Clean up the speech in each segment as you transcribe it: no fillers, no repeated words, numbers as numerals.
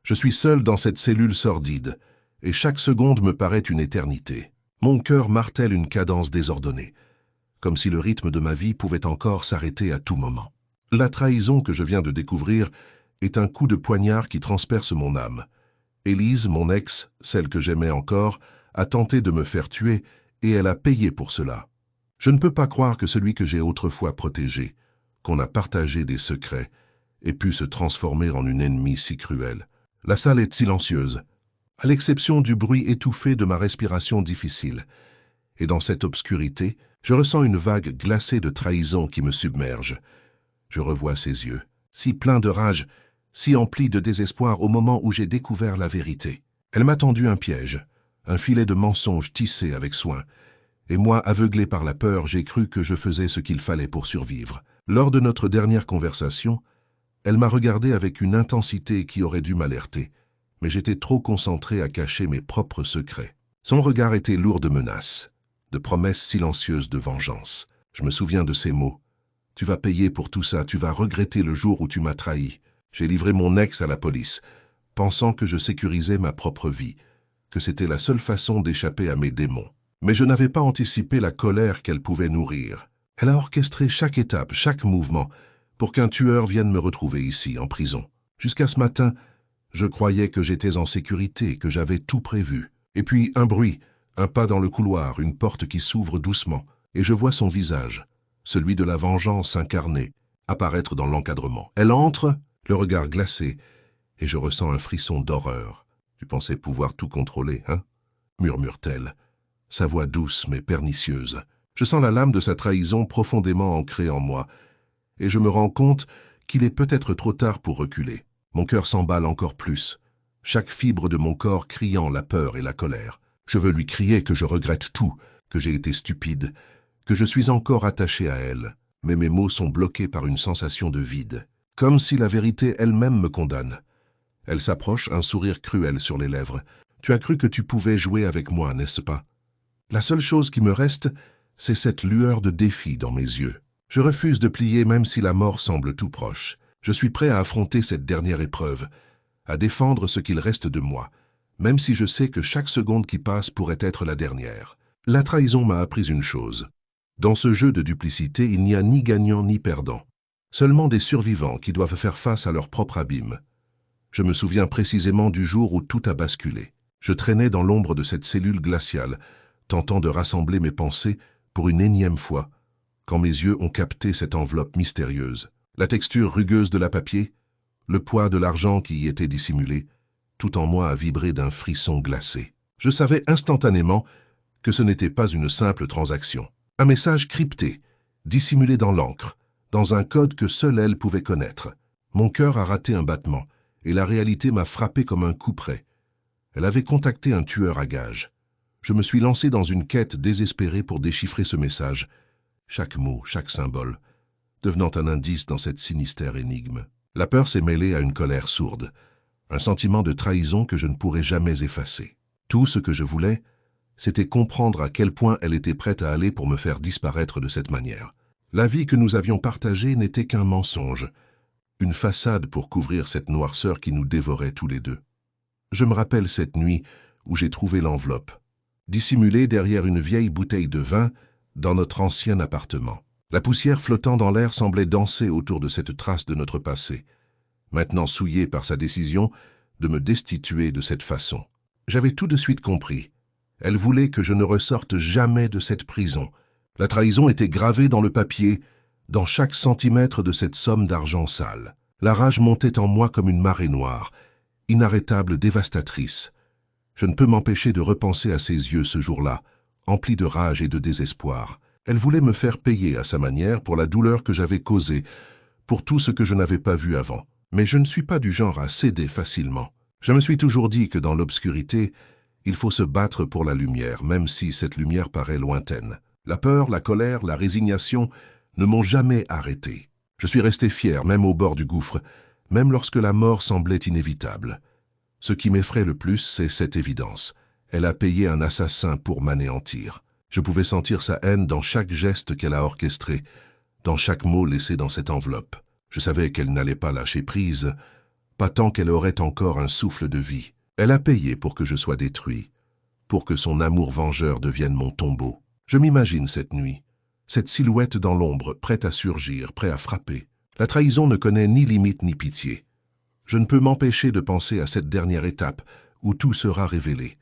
Je suis seul dans cette cellule sordide, et chaque seconde me paraît une éternité. Mon cœur martèle une cadence désordonnée, comme si le rythme de ma vie pouvait encore s'arrêter à tout moment. La trahison que je viens de découvrir est un coup de poignard qui transperce mon âme. Élise, mon ex, celle que j'aimais encore, a tenté de me faire tuer et elle a payé pour cela. Je ne peux pas croire que celui que j'ai autrefois protégé, qu'on a partagé des secrets, ait pu se transformer en une ennemie si cruelle. La salle est silencieuse, à l'exception du bruit étouffé de ma respiration difficile. Et dans cette obscurité, je ressens une vague glacée de trahison qui me submerge. Je revois ses yeux, si pleins de rage, si emplis de désespoir au moment où j'ai découvert la vérité. Elle m'a tendu un piège, un filet de mensonges tissé avec soin. Et moi, aveuglé par la peur, j'ai cru que je faisais ce qu'il fallait pour survivre. Lors de notre dernière conversation, elle m'a regardé avec une intensité qui aurait dû m'alerter, mais j'étais trop concentré à cacher mes propres secrets. Son regard était lourd de menaces, de promesses silencieuses de vengeance. Je me souviens de ces mots. « Tu vas payer pour tout ça, tu vas regretter le jour où tu m'as trahi. » J'ai livré mon ex à la police, pensant que je sécurisais ma propre vie, que c'était la seule façon d'échapper à mes démons. Mais je n'avais pas anticipé la colère qu'elle pouvait nourrir. Elle a orchestré chaque étape, chaque mouvement, pour qu'un tueur vienne me retrouver ici, en prison. Jusqu'à ce matin, je croyais que j'étais en sécurité, que j'avais tout prévu. Et puis un bruit, un pas dans le couloir, une porte qui s'ouvre doucement, et je vois son visage, celui de la vengeance incarnée, apparaître dans l'encadrement. Elle entre, le regard glacé, et je ressens un frisson d'horreur. « Tu pensais pouvoir tout contrôler, hein ?» murmure-t-elle, sa voix douce mais pernicieuse. Je sens la lame de sa trahison profondément ancrée en moi, et je me rends compte qu'il est peut-être trop tard pour reculer. Mon cœur s'emballe encore plus, chaque fibre de mon corps criant la peur et la colère. Je veux lui crier que je regrette tout, que j'ai été stupide, que je suis encore attaché à elle, mais mes mots sont bloqués par une sensation de vide, comme si la vérité elle-même me condamne. Elle s'approche, un sourire cruel sur les lèvres. « Tu as cru que tu pouvais jouer avec moi, n'est-ce pas ? La seule chose qui me reste, c'est cette lueur de défi dans mes yeux. Je refuse de plier même si la mort semble tout proche. Je suis prêt à affronter cette dernière épreuve, à défendre ce qu'il reste de moi, même si je sais que chaque seconde qui passe pourrait être la dernière. La trahison m'a appris une chose. Dans ce jeu de duplicité, il n'y a ni gagnant ni perdant. Seulement des survivants qui doivent faire face à leur propre abîme. Je me souviens précisément du jour où tout a basculé. Je traînais dans l'ombre de cette cellule glaciale, tentant de rassembler mes pensées pour une énième fois, quand mes yeux ont capté cette enveloppe mystérieuse. La texture rugueuse de la papier, le poids de l'argent qui y était dissimulé, tout en moi a vibré d'un frisson glacé. Je savais instantanément que ce n'était pas une simple transaction. Un message crypté, dissimulé dans l'encre, dans un code que seule elle pouvait connaître. Mon cœur a raté un battement, et la réalité m'a frappé comme un coup près. Elle avait contacté un tueur à gages. Je me suis lancé dans une quête désespérée pour déchiffrer ce message, chaque mot, chaque symbole, devenant un indice dans cette sinistre énigme. La peur s'est mêlée à une colère sourde, un sentiment de trahison que je ne pourrais jamais effacer. Tout ce que je voulais, c'était comprendre à quel point elle était prête à aller pour me faire disparaître de cette manière. La vie que nous avions partagée n'était qu'un mensonge, une façade pour couvrir cette noirceur qui nous dévorait tous les deux. Je me rappelle cette nuit où j'ai trouvé l'enveloppe, dissimulée derrière une vieille bouteille de vin dans notre ancien appartement. La poussière flottant dans l'air semblait danser autour de cette trace de notre passé, maintenant souillée par sa décision de me destituer de cette façon. J'avais tout de suite compris. Elle voulait que je ne ressorte jamais de cette prison. La trahison était gravée dans le papier, dans chaque centimètre de cette somme d'argent sale. La rage montait en moi comme une marée noire, inarrêtable, dévastatrice. Je ne peux m'empêcher de repenser à ses yeux ce jour-là, emplis de rage et de désespoir. Elle voulait me faire payer à sa manière pour la douleur que j'avais causée, pour tout ce que je n'avais pas vu avant. Mais je ne suis pas du genre à céder facilement. Je me suis toujours dit que dans l'obscurité, il faut se battre pour la lumière, même si cette lumière paraît lointaine. La peur, la colère, la résignation ne m'ont jamais arrêté. Je suis resté fier, même au bord du gouffre, même lorsque la mort semblait inévitable. Ce qui m'effraie le plus, c'est cette évidence. Elle a payé un assassin pour m'anéantir. Je pouvais sentir sa haine dans chaque geste qu'elle a orchestré, dans chaque mot laissé dans cette enveloppe. Je savais qu'elle n'allait pas lâcher prise, pas tant qu'elle aurait encore un souffle de vie. Elle a payé pour que je sois détruit, pour que son amour vengeur devienne mon tombeau. Je m'imagine cette nuit, cette silhouette dans l'ombre, prête à surgir, prête à frapper. La trahison ne connaît ni limite ni pitié. Je ne peux m'empêcher de penser à cette dernière étape où tout sera révélé.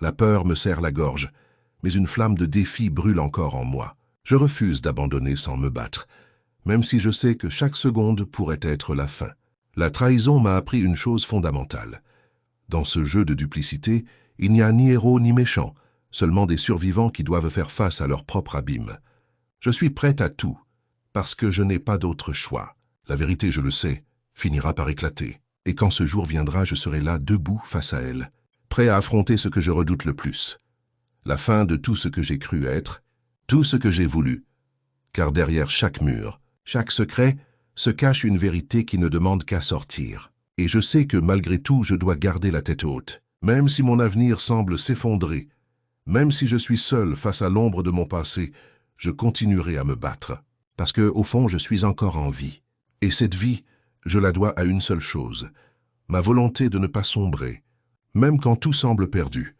La peur me serre la gorge, mais une flamme de défi brûle encore en moi. Je refuse d'abandonner sans me battre, même si je sais que chaque seconde pourrait être la fin. La trahison m'a appris une chose fondamentale. Dans ce jeu de duplicité, il n'y a ni héros ni méchants, seulement des survivants qui doivent faire face à leur propre abîme. Je suis prête à tout, parce que je n'ai pas d'autre choix. La vérité, je le sais, finira par éclater. Et quand ce jour viendra, je serai là, debout face à elle, prêt à affronter ce que je redoute le plus. La fin de tout ce que j'ai cru être, tout ce que j'ai voulu. Car derrière chaque mur, chaque secret, se cache une vérité qui ne demande qu'à sortir. Et je sais que malgré tout, je dois garder la tête haute. Même si mon avenir semble s'effondrer, même si je suis seul face à l'ombre de mon passé, je continuerai à me battre. Parce que, au fond, je suis encore en vie. Et cette vie, je la dois à une seule chose, ma volonté de ne pas sombrer, même quand tout semble perdu.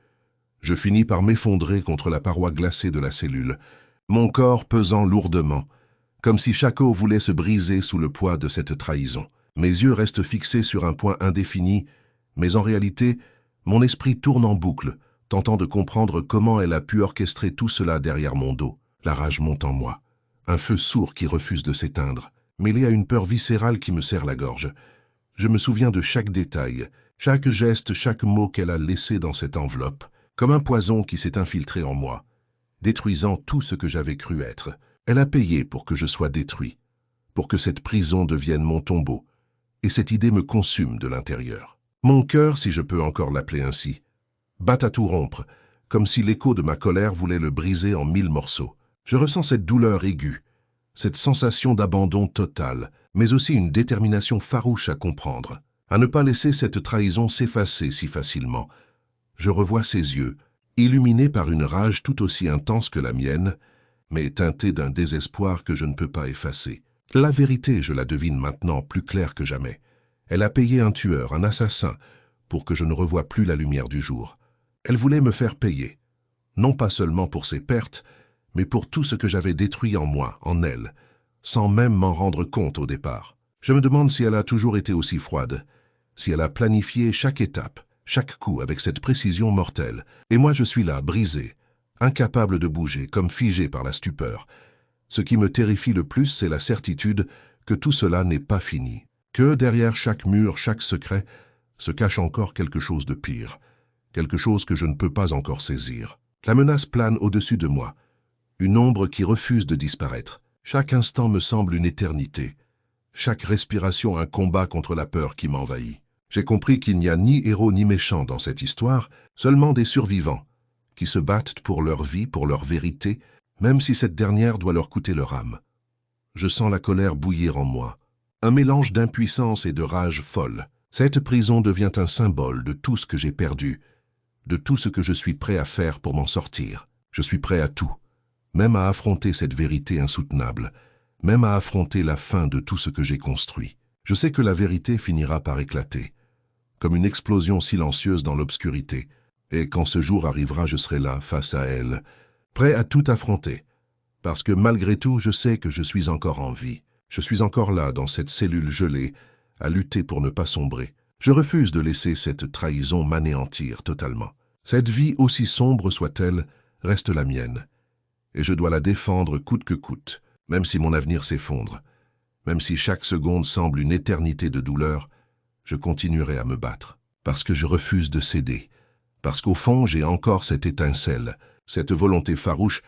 Je finis par m'effondrer contre la paroi glacée de la cellule, mon corps pesant lourdement, comme si chaque os voulait se briser sous le poids de cette trahison. Mes yeux restent fixés sur un point indéfini, mais en réalité, mon esprit tourne en boucle, tentant de comprendre comment elle a pu orchestrer tout cela derrière mon dos. La rage monte en moi, un feu sourd qui refuse de s'éteindre, mêlé à une peur viscérale qui me serre la gorge. Je me souviens de chaque détail, chaque geste, chaque mot qu'elle a laissé dans cette enveloppe, comme un poison qui s'est infiltré en moi, détruisant tout ce que j'avais cru être. Elle a payé pour que je sois détruit, pour que cette prison devienne mon tombeau, et cette idée me consume de l'intérieur. Mon cœur, si je peux encore l'appeler ainsi, bat à tout rompre, comme si l'écho de ma colère voulait le briser en 1000 morceaux. Je ressens cette douleur aiguë, cette sensation d'abandon total, mais aussi une détermination farouche à comprendre, à ne pas laisser cette trahison s'effacer si facilement. Je revois ses yeux, illuminés par une rage tout aussi intense que la mienne, mais teintée d'un désespoir que je ne peux pas effacer. La vérité, je la devine maintenant plus claire que jamais. Elle a payé un tueur, un assassin, pour que je ne revoie plus la lumière du jour. Elle voulait me faire payer, non pas seulement pour ses pertes, mais pour tout ce que j'avais détruit en moi, en elle, sans même m'en rendre compte au départ. Je me demande si elle a toujours été aussi froide, si elle a planifié chaque étape, chaque coup avec cette précision mortelle. Et moi je suis là, brisé, incapable de bouger, comme figé par la stupeur. Ce qui me terrifie le plus, c'est la certitude que tout cela n'est pas fini, que derrière chaque mur, chaque secret, se cache encore quelque chose de pire, quelque chose que je ne peux pas encore saisir. La menace plane au-dessus de moi, une ombre qui refuse de disparaître. Chaque instant me semble une éternité, chaque respiration un combat contre la peur qui m'envahit. J'ai compris qu'il n'y a ni héros ni méchants dans cette histoire, seulement des survivants, qui se battent pour leur vie, pour leur vérité, même si cette dernière doit leur coûter leur âme. Je sens la colère bouillir en moi, un mélange d'impuissance et de rage folle. Cette prison devient un symbole de tout ce que j'ai perdu, de tout ce que je suis prêt à faire pour m'en sortir. Je suis prêt à tout, même à affronter cette vérité insoutenable, même à affronter la fin de tout ce que j'ai construit. Je sais que la vérité finira par éclater, comme une explosion silencieuse dans l'obscurité, et quand ce jour arrivera, je serai là, face à elle, prêt à tout affronter, parce que malgré tout, je sais que je suis encore en vie. Je suis encore là, dans cette cellule gelée, à lutter pour ne pas sombrer. Je refuse de laisser cette trahison m'anéantir totalement. Cette vie, aussi sombre soit-elle, reste la mienne, et je dois la défendre coûte que coûte, même si mon avenir s'effondre, même si chaque seconde semble une éternité de douleur, je continuerai à me battre, parce que je refuse de céder, parce qu'au fond j'ai encore cette étincelle, cette volonté farouche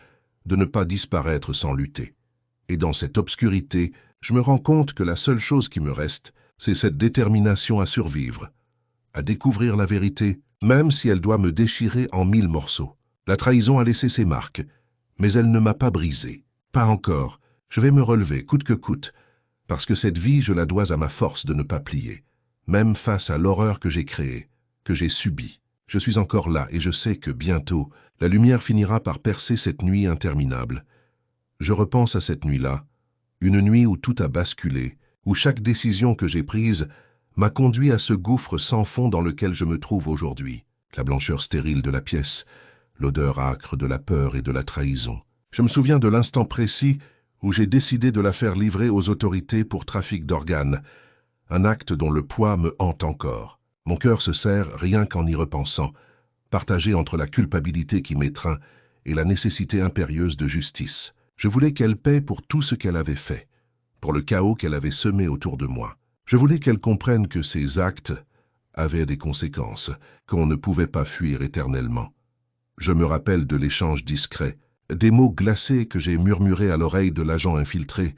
de ne pas disparaître sans lutter. Et dans cette obscurité, je me rends compte que la seule chose qui me reste, c'est cette détermination à survivre, à découvrir la vérité, même si elle doit me déchirer en 1000 morceaux. La trahison a laissé ses marques, mais elle ne m'a pas brisé. Pas encore. Je vais me relever, coûte que coûte, parce que cette vie, je la dois à ma force de ne pas plier, même face à l'horreur que j'ai créée, que j'ai subie. Je suis encore là et je sais que bientôt, la lumière finira par percer cette nuit interminable. Je repense à cette nuit-là, une nuit où tout a basculé, où chaque décision que j'ai prise m'a conduit à ce gouffre sans fond dans lequel je me trouve aujourd'hui. La blancheur stérile de la pièce, l'odeur âcre de la peur et de la trahison. Je me souviens de l'instant précis où j'ai décidé de la faire livrer aux autorités pour trafic d'organes, un acte dont le poids me hante encore. Mon cœur se serre rien qu'en y repensant, partagé entre la culpabilité qui m'étreint et la nécessité impérieuse de justice. Je voulais qu'elle paie pour tout ce qu'elle avait fait, pour le chaos qu'elle avait semé autour de moi. Je voulais qu'elle comprenne que ses actes avaient des conséquences, qu'on ne pouvait pas fuir éternellement. Je me rappelle de l'échange discret, des mots glacés que j'ai murmurés à l'oreille de l'agent infiltré,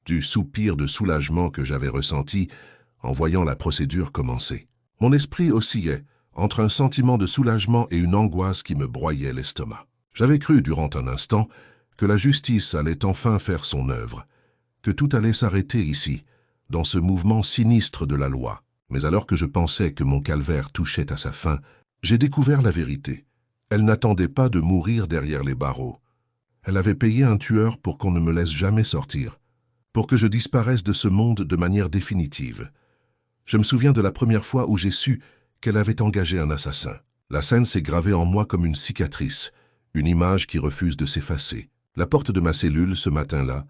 du soupir de soulagement que j'avais ressenti en voyant la procédure commencer. Mon esprit oscillait entre un sentiment de soulagement et une angoisse qui me broyait l'estomac. J'avais cru durant un instant que la justice allait enfin faire son œuvre, que tout allait s'arrêter ici, dans ce mouvement sinistre de la loi. Mais alors que je pensais que mon calvaire touchait à sa fin, j'ai découvert la vérité. Elle n'attendait pas de mourir derrière les barreaux. Elle avait payé un tueur pour qu'on ne me laisse jamais sortir, pour que je disparaisse de ce monde de manière définitive. Je me souviens de la première fois où j'ai su qu'elle avait engagé un assassin. La scène s'est gravée en moi comme une cicatrice, une image qui refuse de s'effacer. La porte de ma cellule, ce matin-là,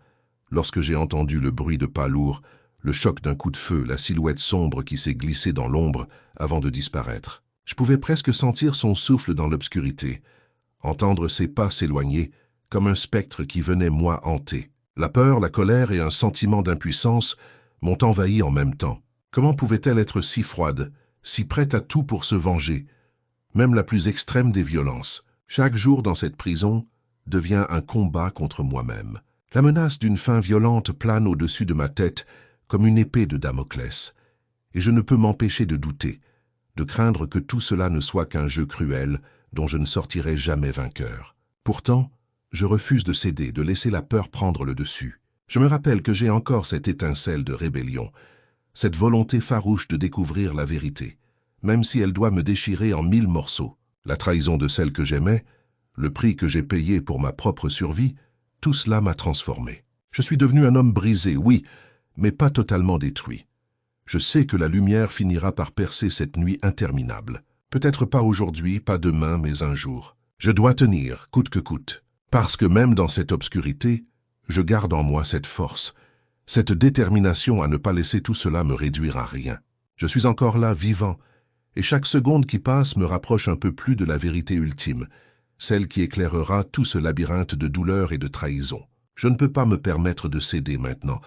lorsque j'ai entendu le bruit de pas lourds, le choc d'un coup de feu, la silhouette sombre qui s'est glissée dans l'ombre avant de disparaître. Je pouvais presque sentir son souffle dans l'obscurité, entendre ses pas s'éloigner, comme un spectre qui venait moi hanter. La peur, la colère et un sentiment d'impuissance m'ont envahi en même temps. Comment pouvait-elle être si froide, si prête à tout pour se venger, même la plus extrême des violences? Chaque jour dans cette prison devient un combat contre moi-même. La menace d'une fin violente plane au-dessus de ma tête comme une épée de Damoclès, et je ne peux m'empêcher de douter, de craindre que tout cela ne soit qu'un jeu cruel dont je ne sortirai jamais vainqueur. Pourtant, je refuse de céder, de laisser la peur prendre le dessus. Je me rappelle que j'ai encore cette étincelle de rébellion, cette volonté farouche de découvrir la vérité, même si elle doit me déchirer en 1000 morceaux. La trahison de celle que j'aimais, le prix que j'ai payé pour ma propre survie, tout cela m'a transformé. Je suis devenu un homme brisé, oui, mais pas totalement détruit. Je sais que la lumière finira par percer cette nuit interminable. Peut-être pas aujourd'hui, pas demain, mais un jour. Je dois tenir, coûte que coûte. Parce que même dans cette obscurité, je garde en moi cette force, cette détermination à ne pas laisser tout cela me réduire à rien. Je suis encore là, vivant, et chaque seconde qui passe me rapproche un peu plus de la vérité ultime, celle qui éclairera tout ce labyrinthe de douleur et de trahison. Je ne peux pas me permettre de céder maintenant,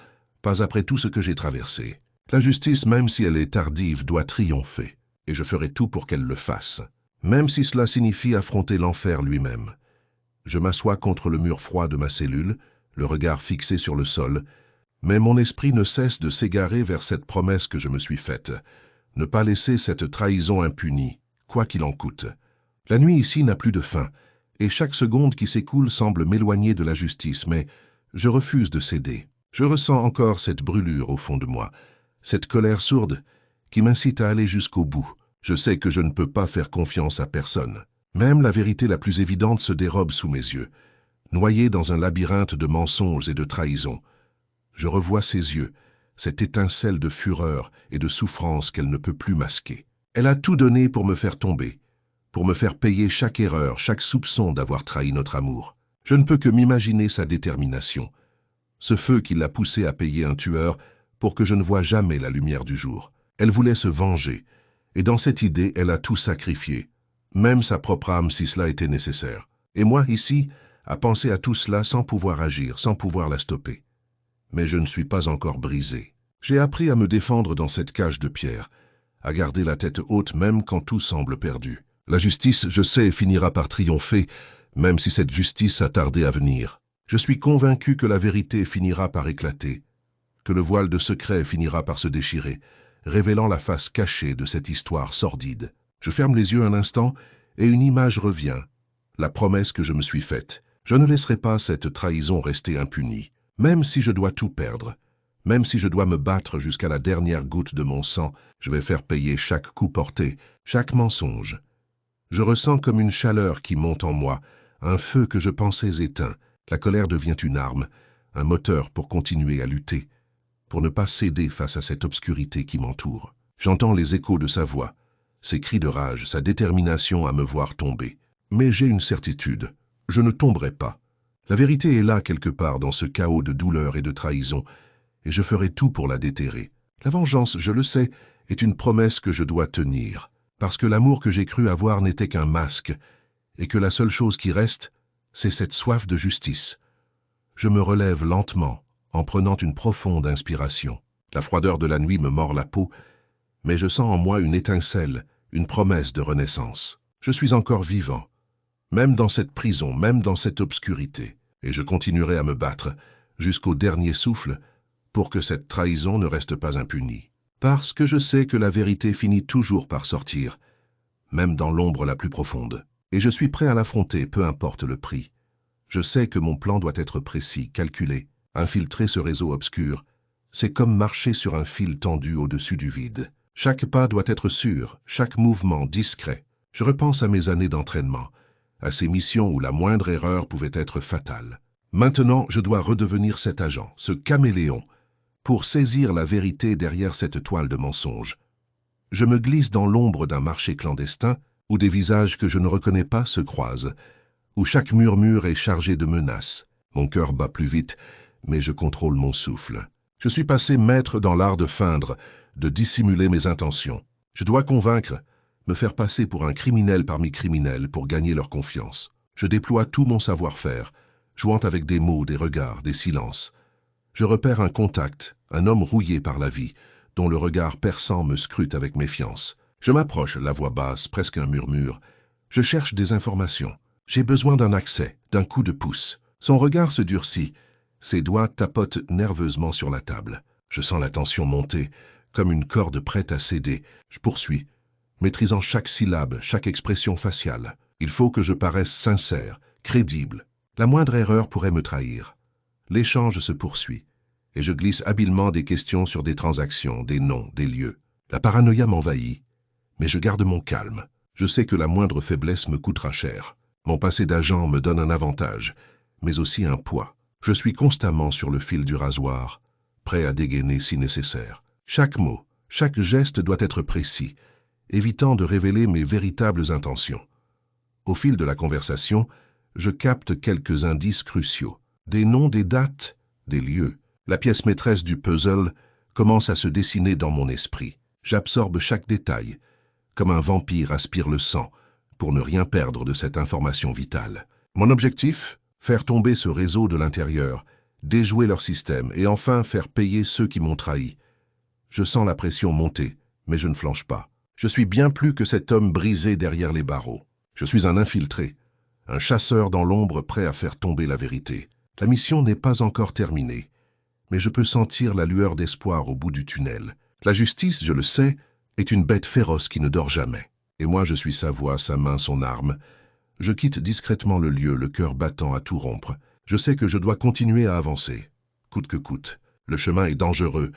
pas après tout ce que j'ai traversé. La justice, même si elle est tardive, doit triompher, et je ferai tout pour qu'elle le fasse, même si cela signifie affronter l'enfer lui-même. Je m'assois contre le mur froid de ma cellule, le regard fixé sur le sol, mais mon esprit ne cesse de s'égarer vers cette promesse que je me suis faite, ne pas laisser cette trahison impunie, quoi qu'il en coûte. La nuit ici n'a plus de fin, et chaque seconde qui s'écoule semble m'éloigner de la justice, mais je refuse de céder. Je ressens encore cette brûlure au fond de moi, cette colère sourde qui m'incite à aller jusqu'au bout. Je sais que je ne peux pas faire confiance à personne. Même la vérité la plus évidente se dérobe sous mes yeux, noyée dans un labyrinthe de mensonges et de trahisons. Je revois ses yeux, cette étincelle de fureur et de souffrance qu'elle ne peut plus masquer. Elle a tout donné pour me faire tomber, pour me faire payer chaque erreur, chaque soupçon d'avoir trahi notre amour. Je ne peux que m'imaginer sa détermination, ce feu qui l'a poussée à payer un tueur pour que je ne voie jamais la lumière du jour. Elle voulait se venger, et dans cette idée, elle a tout sacrifié, même sa propre âme si cela était nécessaire. Et moi, ici, à penser à tout cela sans pouvoir agir, sans pouvoir la stopper. Mais je ne suis pas encore brisé. J'ai appris à me défendre dans cette cage de pierre, à garder la tête haute même quand tout semble perdu. La justice, je sais, finira par triompher, même si cette justice a tardé à venir. Je suis convaincu que la vérité finira par éclater, que le voile de secret finira par se déchirer, révélant la face cachée de cette histoire sordide. Je ferme les yeux un instant et une image revient, la promesse que je me suis faite. Je ne laisserai pas cette trahison rester impunie, même si je dois tout perdre, même si je dois me battre jusqu'à la dernière goutte de mon sang, je vais faire payer chaque coup porté, chaque mensonge. Je ressens comme une chaleur qui monte en moi, un feu que je pensais éteint. La colère devient une arme, un moteur pour continuer à lutter, pour ne pas céder face à cette obscurité qui m'entoure. J'entends les échos de sa voix, ses cris de rage, sa détermination à me voir tomber. Mais j'ai une certitude, je ne tomberai pas. La vérité est là quelque part dans ce chaos de douleur et de trahison, et je ferai tout pour la déterrer. La vengeance, je le sais, est une promesse que je dois tenir, parce que l'amour que j'ai cru avoir n'était qu'un masque, et que la seule chose qui reste, c'est cette soif de justice. Je me relève lentement, en prenant une profonde inspiration. La froideur de la nuit me mord la peau, mais je sens en moi une étincelle, une promesse de renaissance. Je suis encore vivant, même dans cette prison, même dans cette obscurité, et je continuerai à me battre, jusqu'au dernier souffle, pour que cette trahison ne reste pas impunie. Parce que je sais que la vérité finit toujours par sortir, même dans l'ombre la plus profonde. Et je suis prêt à l'affronter, peu importe le prix. Je sais que mon plan doit être précis, calculé. Infiltrer ce réseau obscur, c'est comme marcher sur un fil tendu au-dessus du vide. Chaque pas doit être sûr, chaque mouvement discret. Je repense à mes années d'entraînement, à ces missions où la moindre erreur pouvait être fatale. Maintenant, je dois redevenir cet agent, ce caméléon, pour saisir la vérité derrière cette toile de mensonges. Je me glisse dans l'ombre d'un marché clandestin où des visages que je ne reconnais pas se croisent, où chaque murmure est chargé de menaces. Mon cœur bat plus vite, mais je contrôle mon souffle. Je suis passé maître dans l'art de feindre, de dissimuler mes intentions. Je dois convaincre, me faire passer pour un criminel parmi criminels pour gagner leur confiance. Je déploie tout mon savoir-faire, jouant avec des mots, des regards, des silences. Je repère un contact, un homme rouillé par la vie, dont le regard perçant me scrute avec méfiance. Je m'approche, la voix basse, presque un murmure. Je cherche des informations. J'ai besoin d'un accès, d'un coup de pouce. Son regard se durcit. Ses doigts tapotent nerveusement sur la table. Je sens la tension monter, comme une corde prête à céder. Je poursuis, maîtrisant chaque syllabe, chaque expression faciale. Il faut que je paraisse sincère, crédible. La moindre erreur pourrait me trahir. L'échange se poursuit, et je glisse habilement des questions sur des transactions, des noms, des lieux. La paranoïa m'envahit, mais je garde mon calme. Je sais que la moindre faiblesse me coûtera cher. Mon passé d'agent me donne un avantage, mais aussi un poids. Je suis constamment sur le fil du rasoir, prêt à dégainer si nécessaire. Chaque mot, chaque geste doit être précis, évitant de révéler mes véritables intentions. Au fil de la conversation, je capte quelques indices cruciaux. Des noms, des dates, des lieux. La pièce maîtresse du puzzle commence à se dessiner dans mon esprit. J'absorbe chaque détail, comme un vampire aspire le sang, pour ne rien perdre de cette information vitale. Mon objectif? Faire tomber ce réseau de l'intérieur, déjouer leur système et enfin faire payer ceux qui m'ont trahi. Je sens la pression monter, mais je ne flanche pas. Je suis bien plus que cet homme brisé derrière les barreaux. Je suis un infiltré, un chasseur dans l'ombre prêt à faire tomber la vérité. La mission n'est pas encore terminée, mais je peux sentir la lueur d'espoir au bout du tunnel. La justice, je le sais, est une bête féroce qui ne dort jamais. Et moi, je suis sa voix, sa main, son arme. Je quitte discrètement le lieu, le cœur battant à tout rompre. Je sais que je dois continuer à avancer, coûte que coûte. Le chemin est dangereux,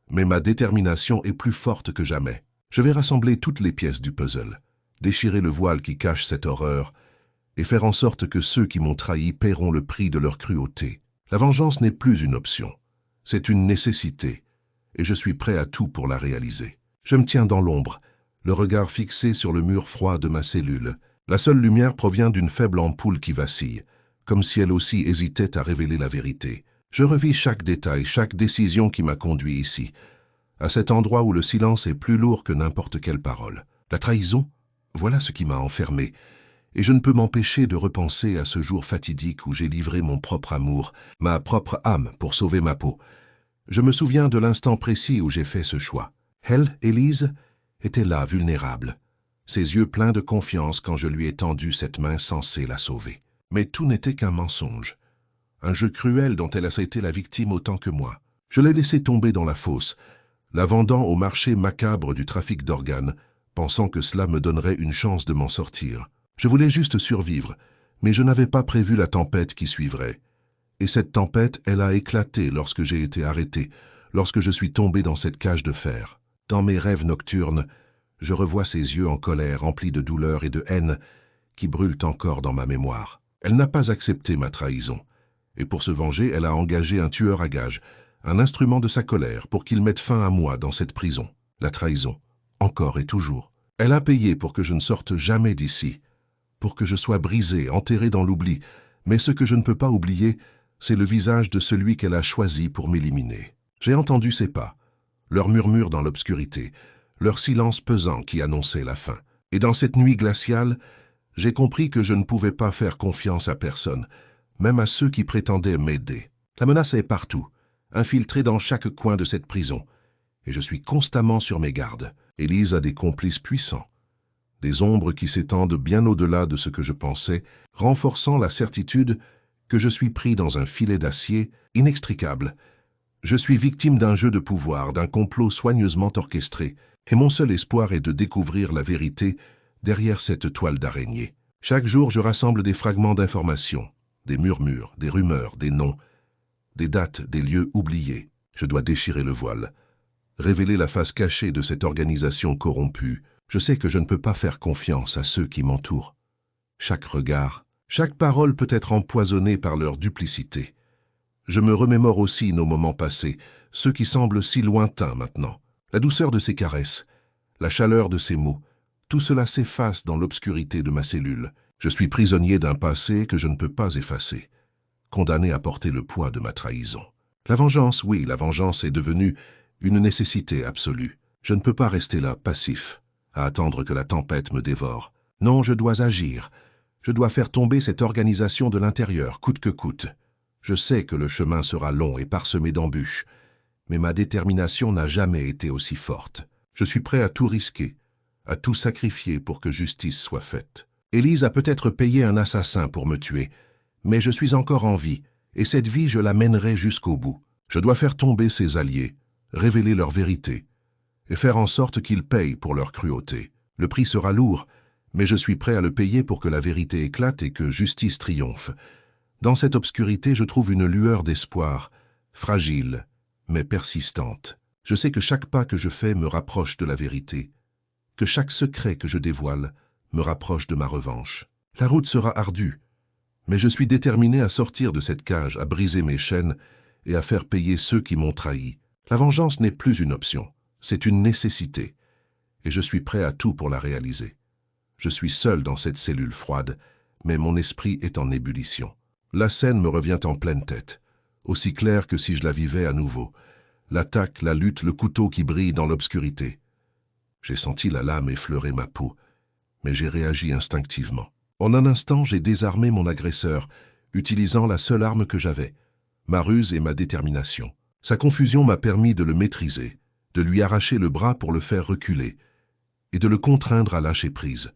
mais ma détermination est plus forte que jamais. Je vais rassembler toutes les pièces du puzzle, déchirer le voile qui cache cette horreur, et faire en sorte que ceux qui m'ont trahi paieront le prix de leur cruauté. La vengeance n'est plus une option, c'est une nécessité, et je suis prêt à tout pour la réaliser. Je me tiens dans l'ombre, le regard fixé sur le mur froid de ma cellule. La seule lumière provient d'une faible ampoule qui vacille, comme si elle aussi hésitait à révéler la vérité. Je revis chaque détail, chaque décision qui m'a conduit ici, à cet endroit où le silence est plus lourd que n'importe quelle parole. La trahison, voilà ce qui m'a enfermé, et je ne peux m'empêcher de repenser à ce jour fatidique où j'ai livré mon propre amour, ma propre âme pour sauver ma peau. Je me souviens de l'instant précis où j'ai fait ce choix. Elle, Élise, était là, vulnérable, ses yeux pleins de confiance quand je lui ai tendu cette main censée la sauver. Mais tout n'était qu'un mensonge, un jeu cruel dont elle a été la victime autant que moi. Je l'ai laissée tomber dans la fosse, la vendant au marché macabre du trafic d'organes, pensant que cela me donnerait une chance de m'en sortir. Je voulais juste survivre, mais je n'avais pas prévu la tempête qui suivrait. Et cette tempête, elle a éclaté lorsque j'ai été arrêté, lorsque je suis tombé dans cette cage de fer. Dans mes rêves nocturnes, je revois ses yeux en colère, remplis de douleur et de haine, qui brûlent encore dans ma mémoire. Elle n'a pas accepté ma trahison, et pour se venger, elle a engagé un tueur à gages, un instrument de sa colère, pour qu'il mette fin à moi dans cette prison. La trahison, encore et toujours. Elle a payé pour que je ne sorte jamais d'ici, pour que je sois brisé, enterré dans l'oubli, mais ce que je ne peux pas oublier, c'est le visage de celui qu'elle a choisi pour m'éliminer. J'ai entendu ses pas, leur murmure dans l'obscurité, leur silence pesant qui annonçait la fin. Et dans cette nuit glaciale, j'ai compris que je ne pouvais pas faire confiance à personne, même à ceux qui prétendaient m'aider. La menace est partout, infiltrée dans chaque coin de cette prison, et je suis constamment sur mes gardes. Élise a des complices puissants, des ombres qui s'étendent bien au-delà de ce que je pensais, renforçant la certitude que je suis pris dans un filet d'acier inextricable. Je suis victime d'un jeu de pouvoir, d'un complot soigneusement orchestré, et mon seul espoir est de découvrir la vérité derrière cette toile d'araignée. Chaque jour, je rassemble des fragments d'informations, des murmures, des rumeurs, des noms, des dates, des lieux oubliés. Je dois déchirer le voile, révéler la face cachée de cette organisation corrompue. Je sais que je ne peux pas faire confiance à ceux qui m'entourent. Chaque regard, chaque parole peut être empoisonnée par leur duplicité. Je me remémore aussi nos moments passés, ceux qui semblent si lointains maintenant. La douceur de ses caresses, la chaleur de ses mots, tout cela s'efface dans l'obscurité de ma cellule. Je suis prisonnier d'un passé que je ne peux pas effacer, condamné à porter le poids de ma trahison. La vengeance, oui, la vengeance est devenue une nécessité absolue. Je ne peux pas rester là, passif, à attendre que la tempête me dévore. Non, je dois agir. Je dois faire tomber cette organisation de l'intérieur, coûte que coûte. Je sais que le chemin sera long et parsemé d'embûches, mais ma détermination n'a jamais été aussi forte. Je suis prêt à tout risquer, à tout sacrifier pour que justice soit faite. Élise a peut-être payé un assassin pour me tuer, mais je suis encore en vie, et cette vie je la mènerai jusqu'au bout. Je dois faire tomber ses alliés, révéler leur vérité, et faire en sorte qu'ils payent pour leur cruauté. Le prix sera lourd, mais je suis prêt à le payer pour que la vérité éclate et que justice triomphe. Dans cette obscurité, je trouve une lueur d'espoir, fragile, mais persistante. Je sais que chaque pas que je fais me rapproche de la vérité, que chaque secret que je dévoile me rapproche de ma revanche. La route sera ardue, mais je suis déterminé à sortir de cette cage, à briser mes chaînes et à faire payer ceux qui m'ont trahi. La vengeance n'est plus une option, c'est une nécessité, et je suis prêt à tout pour la réaliser. Je suis seul dans cette cellule froide, mais mon esprit est en ébullition. La scène me revient en pleine tête, aussi claire que si je la vivais à nouveau. L'attaque, la lutte, le couteau qui brille dans l'obscurité. J'ai senti la lame effleurer ma peau, mais j'ai réagi instinctivement. En un instant, j'ai désarmé mon agresseur, utilisant la seule arme que j'avais, ma ruse et ma détermination. Sa confusion m'a permis de le maîtriser, de lui arracher le bras pour le faire reculer, et de le contraindre à lâcher prise.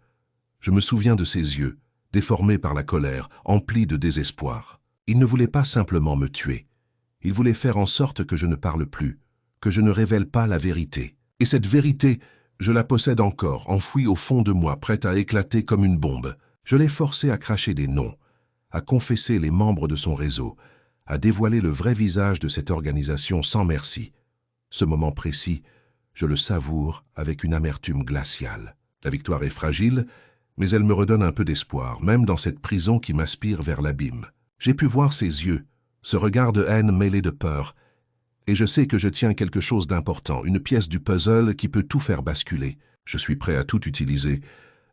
Je me souviens de ses yeux, déformés par la colère, emplis de désespoir. Il ne voulait pas simplement me tuer. Il voulait faire en sorte que je ne parle plus, que je ne révèle pas la vérité. Et cette vérité, je la possède encore, enfouie au fond de moi, prête à éclater comme une bombe. Je l'ai forcé à cracher des noms, à confesser les membres de son réseau, à dévoiler le vrai visage de cette organisation sans merci. Ce moment précis, je le savoure avec une amertume glaciale. La victoire est fragile, mais elle me redonne un peu d'espoir, même dans cette prison qui m'aspire vers l'abîme. J'ai pu voir ses yeux, ce regard de haine mêlé de peur, et je sais que je tiens quelque chose d'important, une pièce du puzzle qui peut tout faire basculer. Je suis prêt à tout utiliser,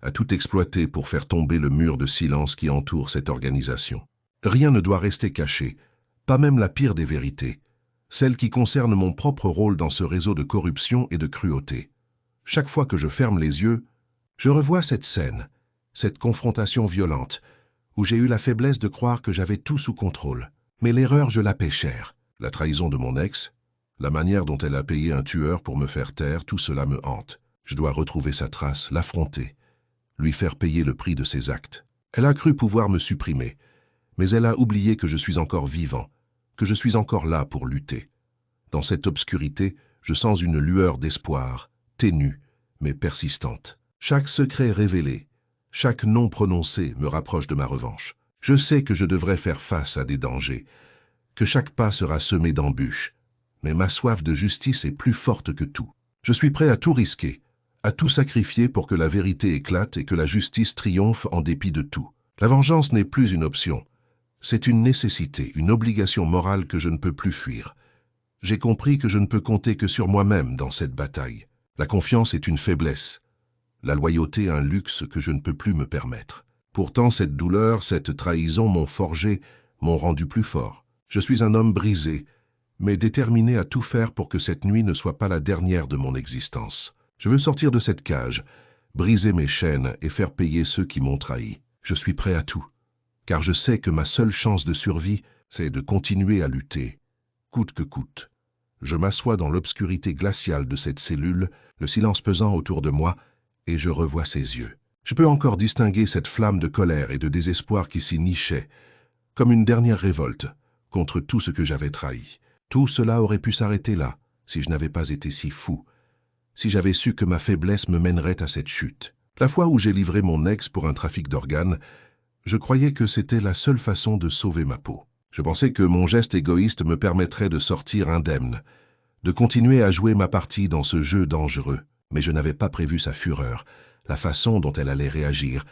à tout exploiter pour faire tomber le mur de silence qui entoure cette organisation. Rien ne doit rester caché, pas même la pire des vérités, celle qui concerne mon propre rôle dans ce réseau de corruption et de cruauté. Chaque fois que je ferme les yeux, je revois cette scène, cette confrontation violente, où j'ai eu la faiblesse de croire que j'avais tout sous contrôle. Mais l'erreur, je la paie cher. La trahison de mon ex, la manière dont elle a payé un tueur pour me faire taire, tout cela me hante. Je dois retrouver sa trace, l'affronter, lui faire payer le prix de ses actes. Elle a cru pouvoir me supprimer, mais elle a oublié que je suis encore vivant, que je suis encore là pour lutter. Dans cette obscurité, je sens une lueur d'espoir, ténue, mais persistante. Chaque secret révélé, chaque nom prononcé me rapproche de ma revanche. Je sais que je devrais faire face à des dangers, que chaque pas sera semé d'embûches, mais ma soif de justice est plus forte que tout. Je suis prêt à tout risquer, à tout sacrifier pour que la vérité éclate et que la justice triomphe en dépit de tout. La vengeance n'est plus une option, c'est une nécessité, une obligation morale que je ne peux plus fuir. J'ai compris que je ne peux compter que sur moi-même dans cette bataille. La confiance est une faiblesse. La loyauté un luxe que je ne peux plus me permettre. Pourtant, cette douleur, cette trahison m'ont forgé, m'ont rendu plus fort. Je suis un homme brisé, mais déterminé à tout faire pour que cette nuit ne soit pas la dernière de mon existence. Je veux sortir de cette cage, briser mes chaînes et faire payer ceux qui m'ont trahi. Je suis prêt à tout, car je sais que ma seule chance de survie, c'est de continuer à lutter, coûte que coûte. Je m'assois dans l'obscurité glaciale de cette cellule, le silence pesant autour de moi, et je revois ses yeux. Je peux encore distinguer cette flamme de colère et de désespoir qui s'y nichait, comme une dernière révolte contre tout ce que j'avais trahi. Tout cela aurait pu s'arrêter là, si je n'avais pas été si fou, si j'avais su que ma faiblesse me mènerait à cette chute. La fois où j'ai livré mon ex pour un trafic d'organes, je croyais que c'était la seule façon de sauver ma peau. Je pensais que mon geste égoïste me permettrait de sortir indemne, de continuer à jouer ma partie dans ce jeu dangereux. Mais je n'avais pas prévu sa fureur, la façon dont elle allait réagir,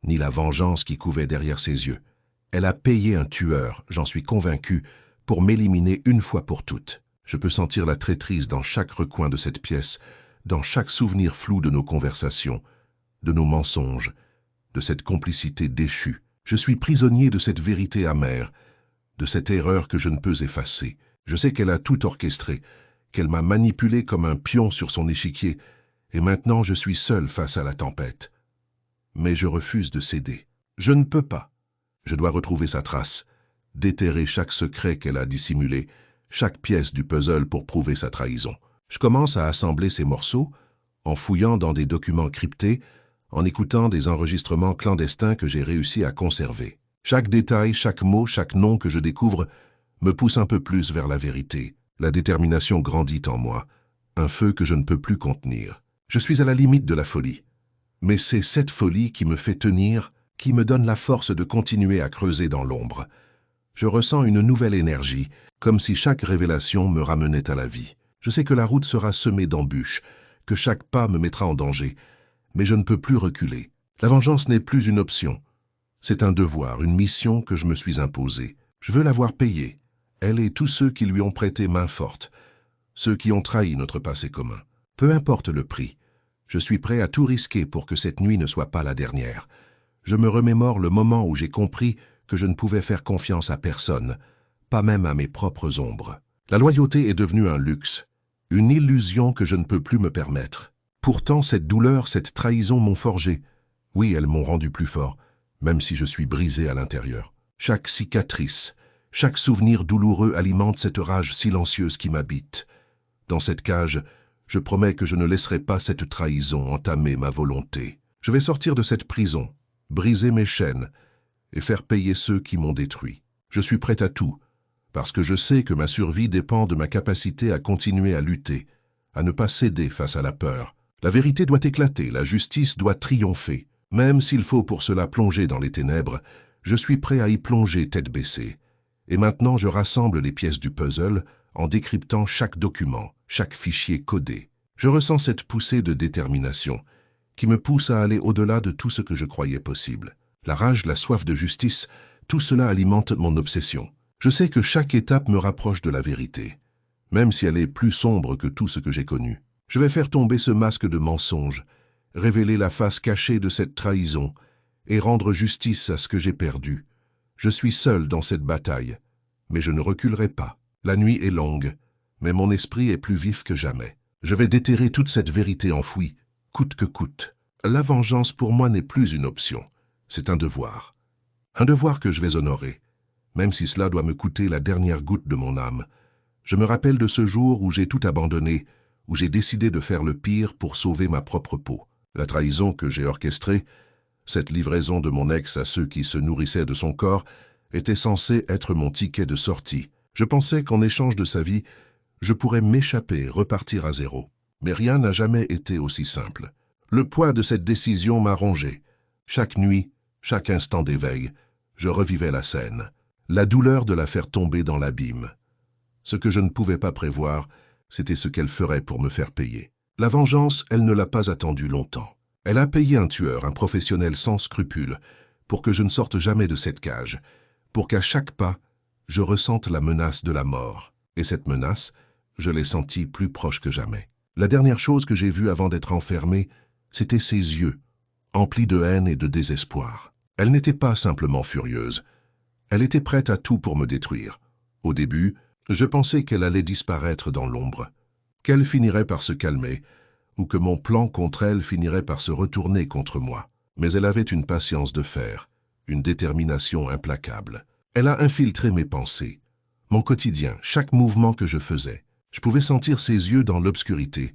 ni la vengeance qui couvait derrière ses yeux. Elle a payé un tueur, j'en suis convaincu, pour m'éliminer une fois pour toutes. Je peux sentir la traîtrise dans chaque recoin de cette pièce, dans chaque souvenir flou de nos conversations, de nos mensonges, de cette complicité déchue. Je suis prisonnier de cette vérité amère, de cette erreur que je ne peux effacer. Je sais qu'elle a tout orchestré, qu'elle m'a manipulé comme un pion sur son échiquier, et maintenant je suis seul face à la tempête. Mais je refuse de céder. Je ne peux pas. Je dois retrouver sa trace, déterrer chaque secret qu'elle a dissimulé, chaque pièce du puzzle pour prouver sa trahison. Je commence à assembler ces morceaux, en fouillant dans des documents cryptés, en écoutant des enregistrements clandestins que j'ai réussi à conserver. Chaque détail, chaque mot, chaque nom que je découvre me pousse un peu plus vers la vérité. La détermination grandit en moi, un feu que je ne peux plus contenir. Je suis à la limite de la folie. Mais c'est cette folie qui me fait tenir, qui me donne la force de continuer à creuser dans l'ombre. Je ressens une nouvelle énergie, comme si chaque révélation me ramenait à la vie. Je sais que la route sera semée d'embûches, que chaque pas me mettra en danger, mais je ne peux plus reculer. La vengeance n'est plus une option. C'est un devoir, une mission que je me suis imposée. Je veux la voir payée, elle et tous ceux qui lui ont prêté main forte, ceux qui ont trahi notre passé commun. Peu importe le prix, je suis prêt à tout risquer pour que cette nuit ne soit pas la dernière. Je me remémore le moment où j'ai compris que je ne pouvais faire confiance à personne, pas même à mes propres ombres. La loyauté est devenue un luxe, une illusion que je ne peux plus me permettre. Pourtant, cette douleur, cette trahison m'ont forgé. Oui, elles m'ont rendu plus fort, même si je suis brisé à l'intérieur. Chaque cicatrice, chaque souvenir douloureux alimente cette rage silencieuse qui m'habite. Dans cette cage, je promets que je ne laisserai pas cette trahison entamer ma volonté. Je vais sortir de cette prison, briser mes chaînes et faire payer ceux qui m'ont détruit. Je suis prêt à tout, parce que je sais que ma survie dépend de ma capacité à continuer à lutter, à ne pas céder face à la peur. La vérité doit éclater, la justice doit triompher. Même s'il faut pour cela plonger dans les ténèbres, je suis prêt à y plonger tête baissée. Et maintenant je rassemble les pièces du puzzle en décryptant chaque document, chaque fichier codé. Je ressens cette poussée de détermination qui me pousse à aller au-delà de tout ce que je croyais possible. La rage, la soif de justice, tout cela alimente mon obsession. Je sais que chaque étape me rapproche de la vérité, même si elle est plus sombre que tout ce que j'ai connu. Je vais faire tomber ce masque de mensonge, révéler la face cachée de cette trahison et rendre justice à ce que j'ai perdu. Je suis seul dans cette bataille, mais je ne reculerai pas. La nuit est longue, mais mon esprit est plus vif que jamais. Je vais déterrer toute cette vérité enfouie, coûte que coûte. La vengeance pour moi n'est plus une option, c'est un devoir. Un devoir que je vais honorer, même si cela doit me coûter la dernière goutte de mon âme. Je me rappelle de ce jour où j'ai tout abandonné, où j'ai décidé de faire le pire pour sauver ma propre peau. La trahison que j'ai orchestrée, cette livraison de mon ex à ceux qui se nourrissaient de son corps, était censée être mon ticket de sortie. Je pensais qu'en échange de sa vie, je pourrais m'échapper, repartir à zéro. Mais rien n'a jamais été aussi simple. Le poids de cette décision m'a rongé. Chaque nuit, chaque instant d'éveil, je revivais la scène. La douleur de la faire tomber dans l'abîme. Ce que je ne pouvais pas prévoir, c'était ce qu'elle ferait pour me faire payer. La vengeance, elle ne l'a pas attendu longtemps. Elle a payé un tueur, un professionnel sans scrupules, pour que je ne sorte jamais de cette cage, pour qu'à chaque pas, je ressente la menace de la mort. Et cette menace, je l'ai sentie plus proche que jamais. La dernière chose que j'ai vue avant d'être enfermé, c'était ses yeux, emplis de haine et de désespoir. Elle n'était pas simplement furieuse. Elle était prête à tout pour me détruire. Au début, je pensais qu'elle allait disparaître dans l'ombre, qu'elle finirait par se calmer, ou que mon plan contre elle finirait par se retourner contre moi. Mais elle avait une patience de fer, une détermination implacable. Elle a infiltré mes pensées, mon quotidien, chaque mouvement que je faisais. Je pouvais sentir ses yeux dans l'obscurité,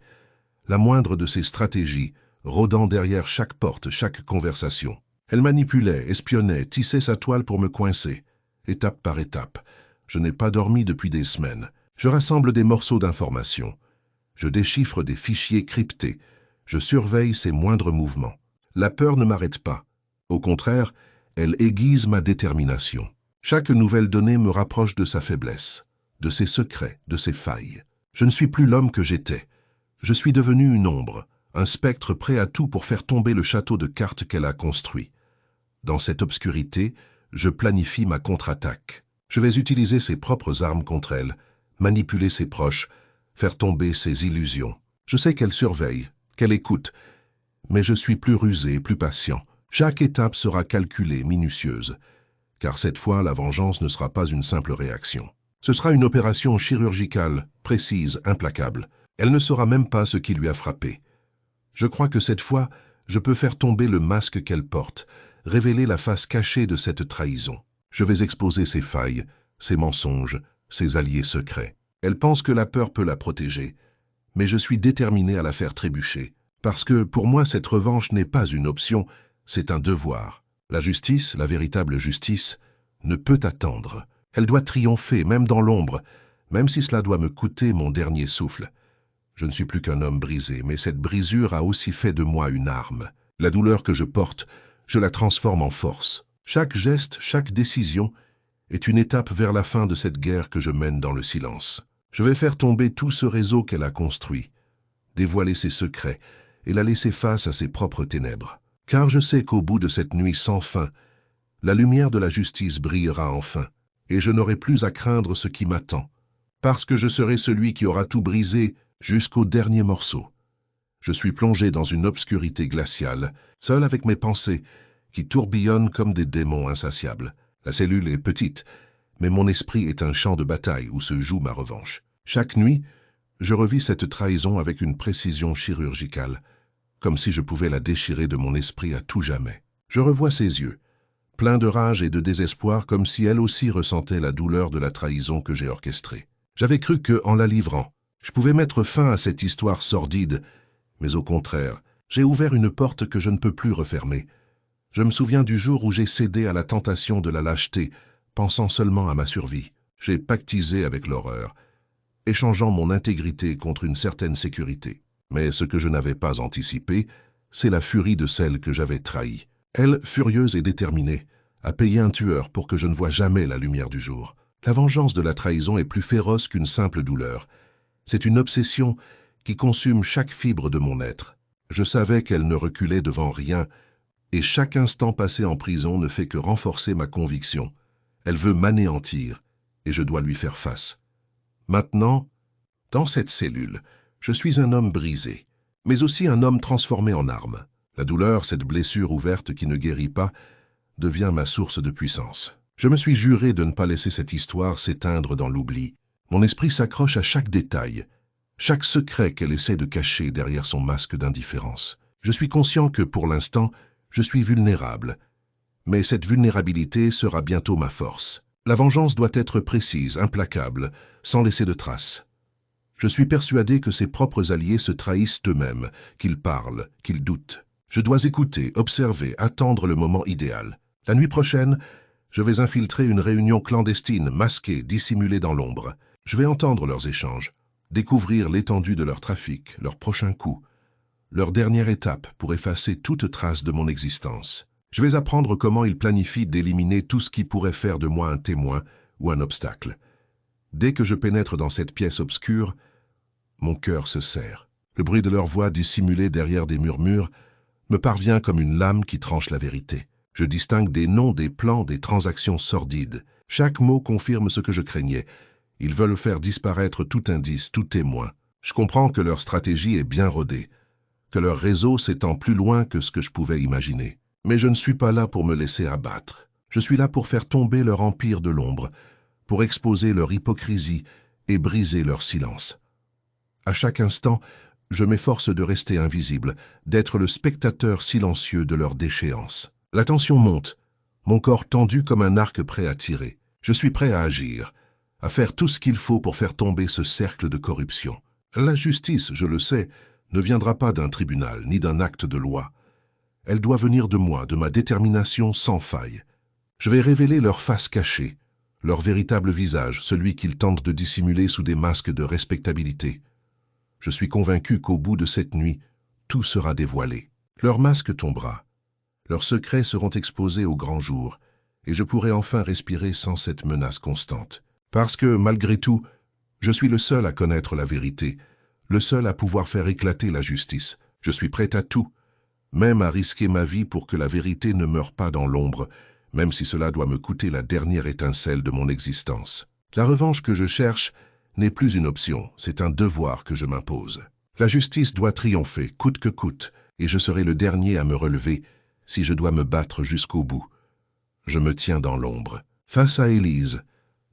la moindre de ses stratégies, rôdant derrière chaque porte, chaque conversation. Elle manipulait, espionnait, tissait sa toile pour me coincer, étape par étape. Je n'ai pas dormi depuis des semaines. Je rassemble des morceaux d'informations. Je déchiffre des fichiers cryptés. Je surveille ses moindres mouvements. La peur ne m'arrête pas. Au contraire, elle aiguise ma détermination. Chaque nouvelle donnée me rapproche de sa faiblesse, de ses secrets, de ses failles. Je ne suis plus l'homme que j'étais. Je suis devenu une ombre, un spectre prêt à tout pour faire tomber le château de cartes qu'elle a construit. Dans cette obscurité, je planifie ma contre-attaque. Je vais utiliser ses propres armes contre elle, manipuler ses proches, faire tomber ses illusions. Je sais qu'elle surveille, qu'elle écoute, mais je suis plus rusé, plus patient. Chaque étape sera calculée, minutieuse, car cette fois, la vengeance ne sera pas une simple réaction. Ce sera une opération chirurgicale, précise, implacable. Elle ne saura même pas ce qui lui a frappé. Je crois que cette fois, je peux faire tomber le masque qu'elle porte, révéler la face cachée de cette trahison. Je vais exposer ses failles, ses mensonges, ses alliés secrets. Elle pense que la peur peut la protéger, mais je suis déterminé à la faire trébucher. Parce que, pour moi, cette revanche n'est pas une option, c'est un devoir. La justice, la véritable justice, ne peut attendre. Elle doit triompher, même dans l'ombre, même si cela doit me coûter mon dernier souffle. Je ne suis plus qu'un homme brisé, mais cette brisure a aussi fait de moi une arme. La douleur que je porte, je la transforme en force. Chaque geste, chaque décision est une étape vers la fin de cette guerre que je mène dans le silence. Je vais faire tomber tout ce réseau qu'elle a construit, dévoiler ses secrets et la laisser face à ses propres ténèbres. Car je sais qu'au bout de cette nuit sans fin, la lumière de la justice brillera enfin, et je n'aurai plus à craindre ce qui m'attend, parce que je serai celui qui aura tout brisé jusqu'au dernier morceau. Je suis plongé dans une obscurité glaciale, seul avec mes pensées, qui tourbillonnent comme des démons insatiables. La cellule est petite, mais mon esprit est un champ de bataille où se joue ma revanche. Chaque nuit, je revis cette trahison avec une précision chirurgicale, comme si je pouvais la déchirer de mon esprit à tout jamais. Je revois ses yeux, pleins de rage et de désespoir, comme si elle aussi ressentait la douleur de la trahison que j'ai orchestrée. J'avais cru que, en la livrant, je pouvais mettre fin à cette histoire sordide, mais au contraire, j'ai ouvert une porte que je ne peux plus refermer. Je me souviens du jour où j'ai cédé à la tentation de la lâcheté, pensant seulement à ma survie. J'ai pactisé avec l'horreur, échangeant mon intégrité contre une certaine sécurité. Mais ce que je n'avais pas anticipé, c'est la furie de celle que j'avais trahie. Elle, furieuse et déterminée, a payé un tueur pour que je ne voie jamais la lumière du jour. La vengeance de la trahison est plus féroce qu'une simple douleur. C'est une obsession qui consume chaque fibre de mon être. Je savais qu'elle ne reculait devant rien, et chaque instant passé en prison ne fait que renforcer ma conviction. Elle veut m'anéantir, et je dois lui faire face. Maintenant, dans cette cellule, je suis un homme brisé, mais aussi un homme transformé en arme. La douleur, cette blessure ouverte qui ne guérit pas, devient ma source de puissance. Je me suis juré de ne pas laisser cette histoire s'éteindre dans l'oubli. Mon esprit s'accroche à chaque détail, chaque secret qu'elle essaie de cacher derrière son masque d'indifférence. Je suis conscient que, pour l'instant, je suis vulnérable, mais cette vulnérabilité sera bientôt ma force. La vengeance doit être précise, implacable, sans laisser de traces. Je suis persuadé que ses propres alliés se trahissent eux-mêmes, qu'ils parlent, qu'ils doutent. Je dois écouter, observer, attendre le moment idéal. La nuit prochaine, je vais infiltrer une réunion clandestine, masquée, dissimulée dans l'ombre. Je vais entendre leurs échanges, découvrir l'étendue de leur trafic, leur prochain coup, leur dernière étape pour effacer toute trace de mon existence. Je vais apprendre comment ils planifient d'éliminer tout ce qui pourrait faire de moi un témoin ou un obstacle. Dès que je pénètre dans cette pièce obscure, mon cœur se serre. Le bruit de leur voix dissimulée derrière des murmures me parvient comme une lame qui tranche la vérité. Je distingue des noms, des plans, des transactions sordides. Chaque mot confirme ce que je craignais. Ils veulent faire disparaître tout indice, tout témoin. Je comprends que leur stratégie est bien rodée, que leur réseau s'étend plus loin que ce que je pouvais imaginer. Mais je ne suis pas là pour me laisser abattre. Je suis là pour faire tomber leur empire de l'ombre, pour exposer leur hypocrisie et briser leur silence. À chaque instant, je m'efforce de rester invisible, d'être le spectateur silencieux de leur déchéance. La tension monte, mon corps tendu comme un arc prêt à tirer. Je suis prêt à agir, à faire tout ce qu'il faut pour faire tomber ce cercle de corruption. La justice, je le sais, ne viendra pas d'un tribunal ni d'un acte de loi. Elle doit venir de moi, de ma détermination sans faille. Je vais révéler leur face cachée, leur véritable visage, celui qu'ils tentent de dissimuler sous des masques de respectabilité. Je suis convaincu qu'au bout de cette nuit, tout sera dévoilé. Leur masque tombera, leurs secrets seront exposés au grand jour, et je pourrai enfin respirer sans cette menace constante. Parce que, malgré tout, je suis le seul à connaître la vérité, le seul à pouvoir faire éclater la justice. Je suis prêt à tout, même à risquer ma vie pour que la vérité ne meure pas dans l'ombre, même si cela doit me coûter la dernière étincelle de mon existence. La revanche que je cherche n'est plus une option, c'est un devoir que je m'impose. La justice doit triompher, coûte que coûte, et je serai le dernier à me relever si je dois me battre jusqu'au bout. Je me tiens dans l'ombre, face à Élise,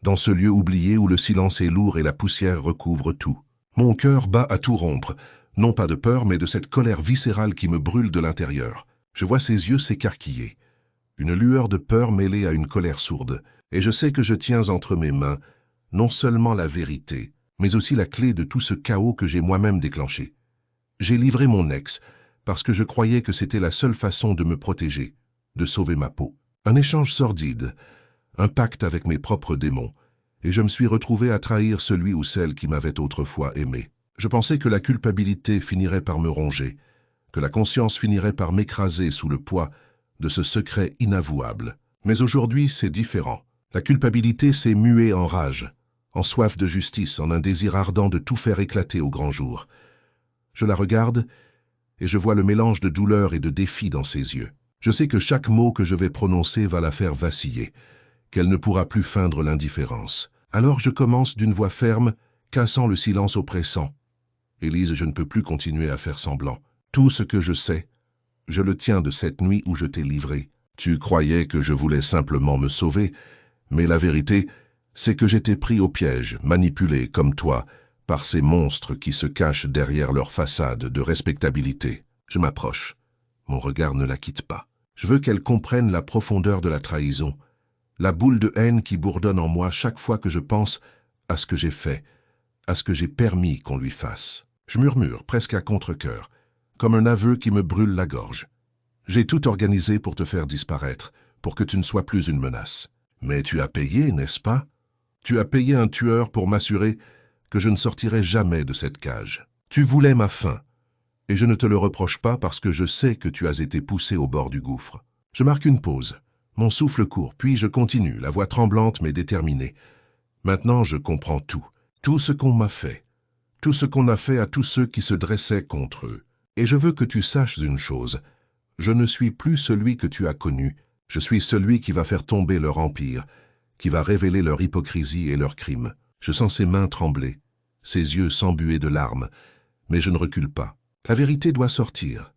dans ce lieu oublié où le silence est lourd et la poussière recouvre tout. Mon cœur bat à tout rompre, non pas de peur, mais de cette colère viscérale qui me brûle de l'intérieur. Je vois ses yeux s'écarquiller, une lueur de peur mêlée à une colère sourde, et je sais que je tiens entre mes mains non seulement la vérité, mais aussi la clé de tout ce chaos que j'ai moi-même déclenché. J'ai livré mon ex, parce que je croyais que c'était la seule façon de me protéger, de sauver ma peau. Un échange sordide, un pacte avec mes propres démons, et je me suis retrouvé à trahir celui ou celle qui m'avait autrefois aimé. Je pensais que la culpabilité finirait par me ronger, que la conscience finirait par m'écraser sous le poids de ce secret inavouable. Mais aujourd'hui, c'est différent. La culpabilité s'est muée en rage, en soif de justice, en un désir ardent de tout faire éclater au grand jour. Je la regarde et je vois le mélange de douleur et de défi dans ses yeux. Je sais que chaque mot que je vais prononcer va la faire vaciller, qu'elle ne pourra plus feindre l'indifférence. Alors je commence d'une voix ferme, cassant le silence oppressant. Élise, je ne peux plus continuer à faire semblant. Tout ce que je sais, je le tiens de cette nuit où je t'ai livré. Tu croyais que je voulais simplement me sauver, mais la vérité, c'est que j'étais pris au piège, manipulé, comme toi, par ces monstres qui se cachent derrière leur façade de respectabilité. Je m'approche. Mon regard ne la quitte pas. Je veux qu'elle comprenne la profondeur de la trahison, la boule de haine qui bourdonne en moi chaque fois que je pense à ce que j'ai fait, à ce que j'ai permis qu'on lui fasse. Je murmure, presque à contre-cœur, comme un aveu qui me brûle la gorge. J'ai tout organisé pour te faire disparaître, pour que tu ne sois plus une menace. Mais tu as payé, n'est-ce pas? Tu as payé un tueur pour m'assurer que je ne sortirai jamais de cette cage. Tu voulais ma fin, et je ne te le reproche pas parce que je sais que tu as été poussé au bord du gouffre. Je marque une pause, mon souffle court, puis je continue, la voix tremblante mais déterminée. Maintenant je comprends tout, tout ce qu'on m'a fait, tout ce qu'on a fait à tous ceux qui se dressaient contre eux. Et je veux que tu saches une chose, je ne suis plus celui que tu as connu, je suis celui qui va faire tomber leur empire, qui va révéler leur hypocrisie et leurs crimes. Je sens ses mains trembler, ses yeux s'embuer de larmes, mais je ne recule pas. La vérité doit sortir,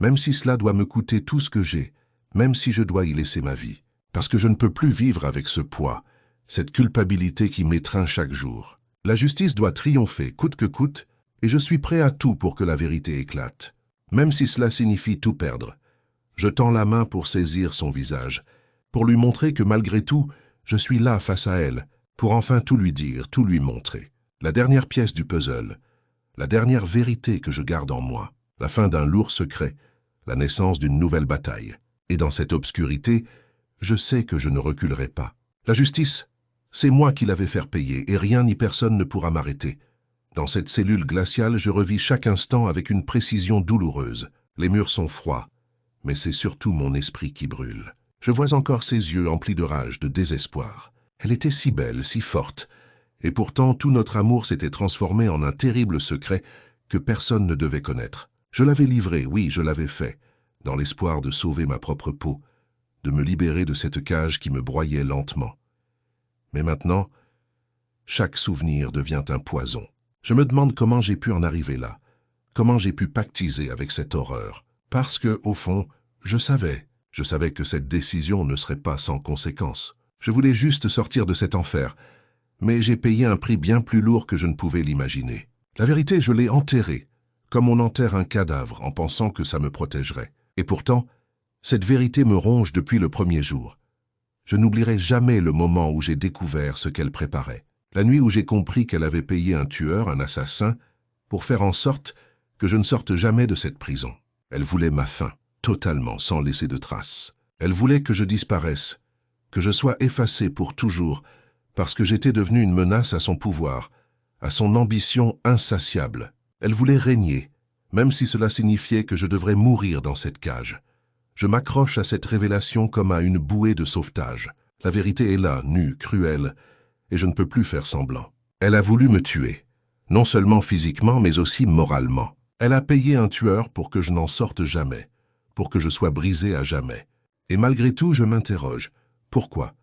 même si cela doit me coûter tout ce que j'ai, même si je dois y laisser ma vie, parce que je ne peux plus vivre avec ce poids, cette culpabilité qui m'étreint chaque jour. La justice doit triompher, coûte que coûte, et je suis prêt à tout pour que la vérité éclate, même si cela signifie tout perdre. Je tends la main pour saisir son visage, pour lui montrer que malgré tout, je suis là face à elle, pour enfin tout lui dire, tout lui montrer. La dernière pièce du puzzle, la dernière vérité que je garde en moi, la fin d'un lourd secret, la naissance d'une nouvelle bataille. Et dans cette obscurité, je sais que je ne reculerai pas. La justice, c'est moi qui la vais faire payer, et rien ni personne ne pourra m'arrêter. Dans cette cellule glaciale, je revis chaque instant avec une précision douloureuse. Les murs sont froids, mais c'est surtout mon esprit qui brûle. Je vois encore ses yeux emplis de rage, de désespoir. Elle était si belle, si forte, et pourtant tout notre amour s'était transformé en un terrible secret que personne ne devait connaître. Je l'avais livré, oui, je l'avais fait, dans l'espoir de sauver ma propre peau, de me libérer de cette cage qui me broyait lentement. Mais maintenant, chaque souvenir devient un poison. Je me demande comment j'ai pu en arriver là, comment j'ai pu pactiser avec cette horreur. Parce que, au fond, je savais que cette décision ne serait pas sans conséquences. Je voulais juste sortir de cet enfer, mais j'ai payé un prix bien plus lourd que je ne pouvais l'imaginer. La vérité, je l'ai enterrée, comme on enterre un cadavre en pensant que ça me protégerait. Et pourtant, cette vérité me ronge depuis le premier jour. Je n'oublierai jamais le moment où j'ai découvert ce qu'elle préparait. La nuit où j'ai compris qu'elle avait payé un tueur, un assassin, pour faire en sorte que je ne sorte jamais de cette prison. Elle voulait ma fin, totalement, sans laisser de traces. Elle voulait que je disparaisse, que je sois effacé pour toujours, parce que j'étais devenu une menace à son pouvoir, à son ambition insatiable. Elle voulait régner, même si cela signifiait que je devrais mourir dans cette cage. Je m'accroche à cette révélation comme à une bouée de sauvetage. La vérité est là, nue, cruelle, et je ne peux plus faire semblant. Elle a voulu me tuer, non seulement physiquement, mais aussi moralement. Elle a payé un tueur pour que je n'en sorte jamais, pour que je sois brisé à jamais. Et malgré tout, je m'interroge. Pourquoi?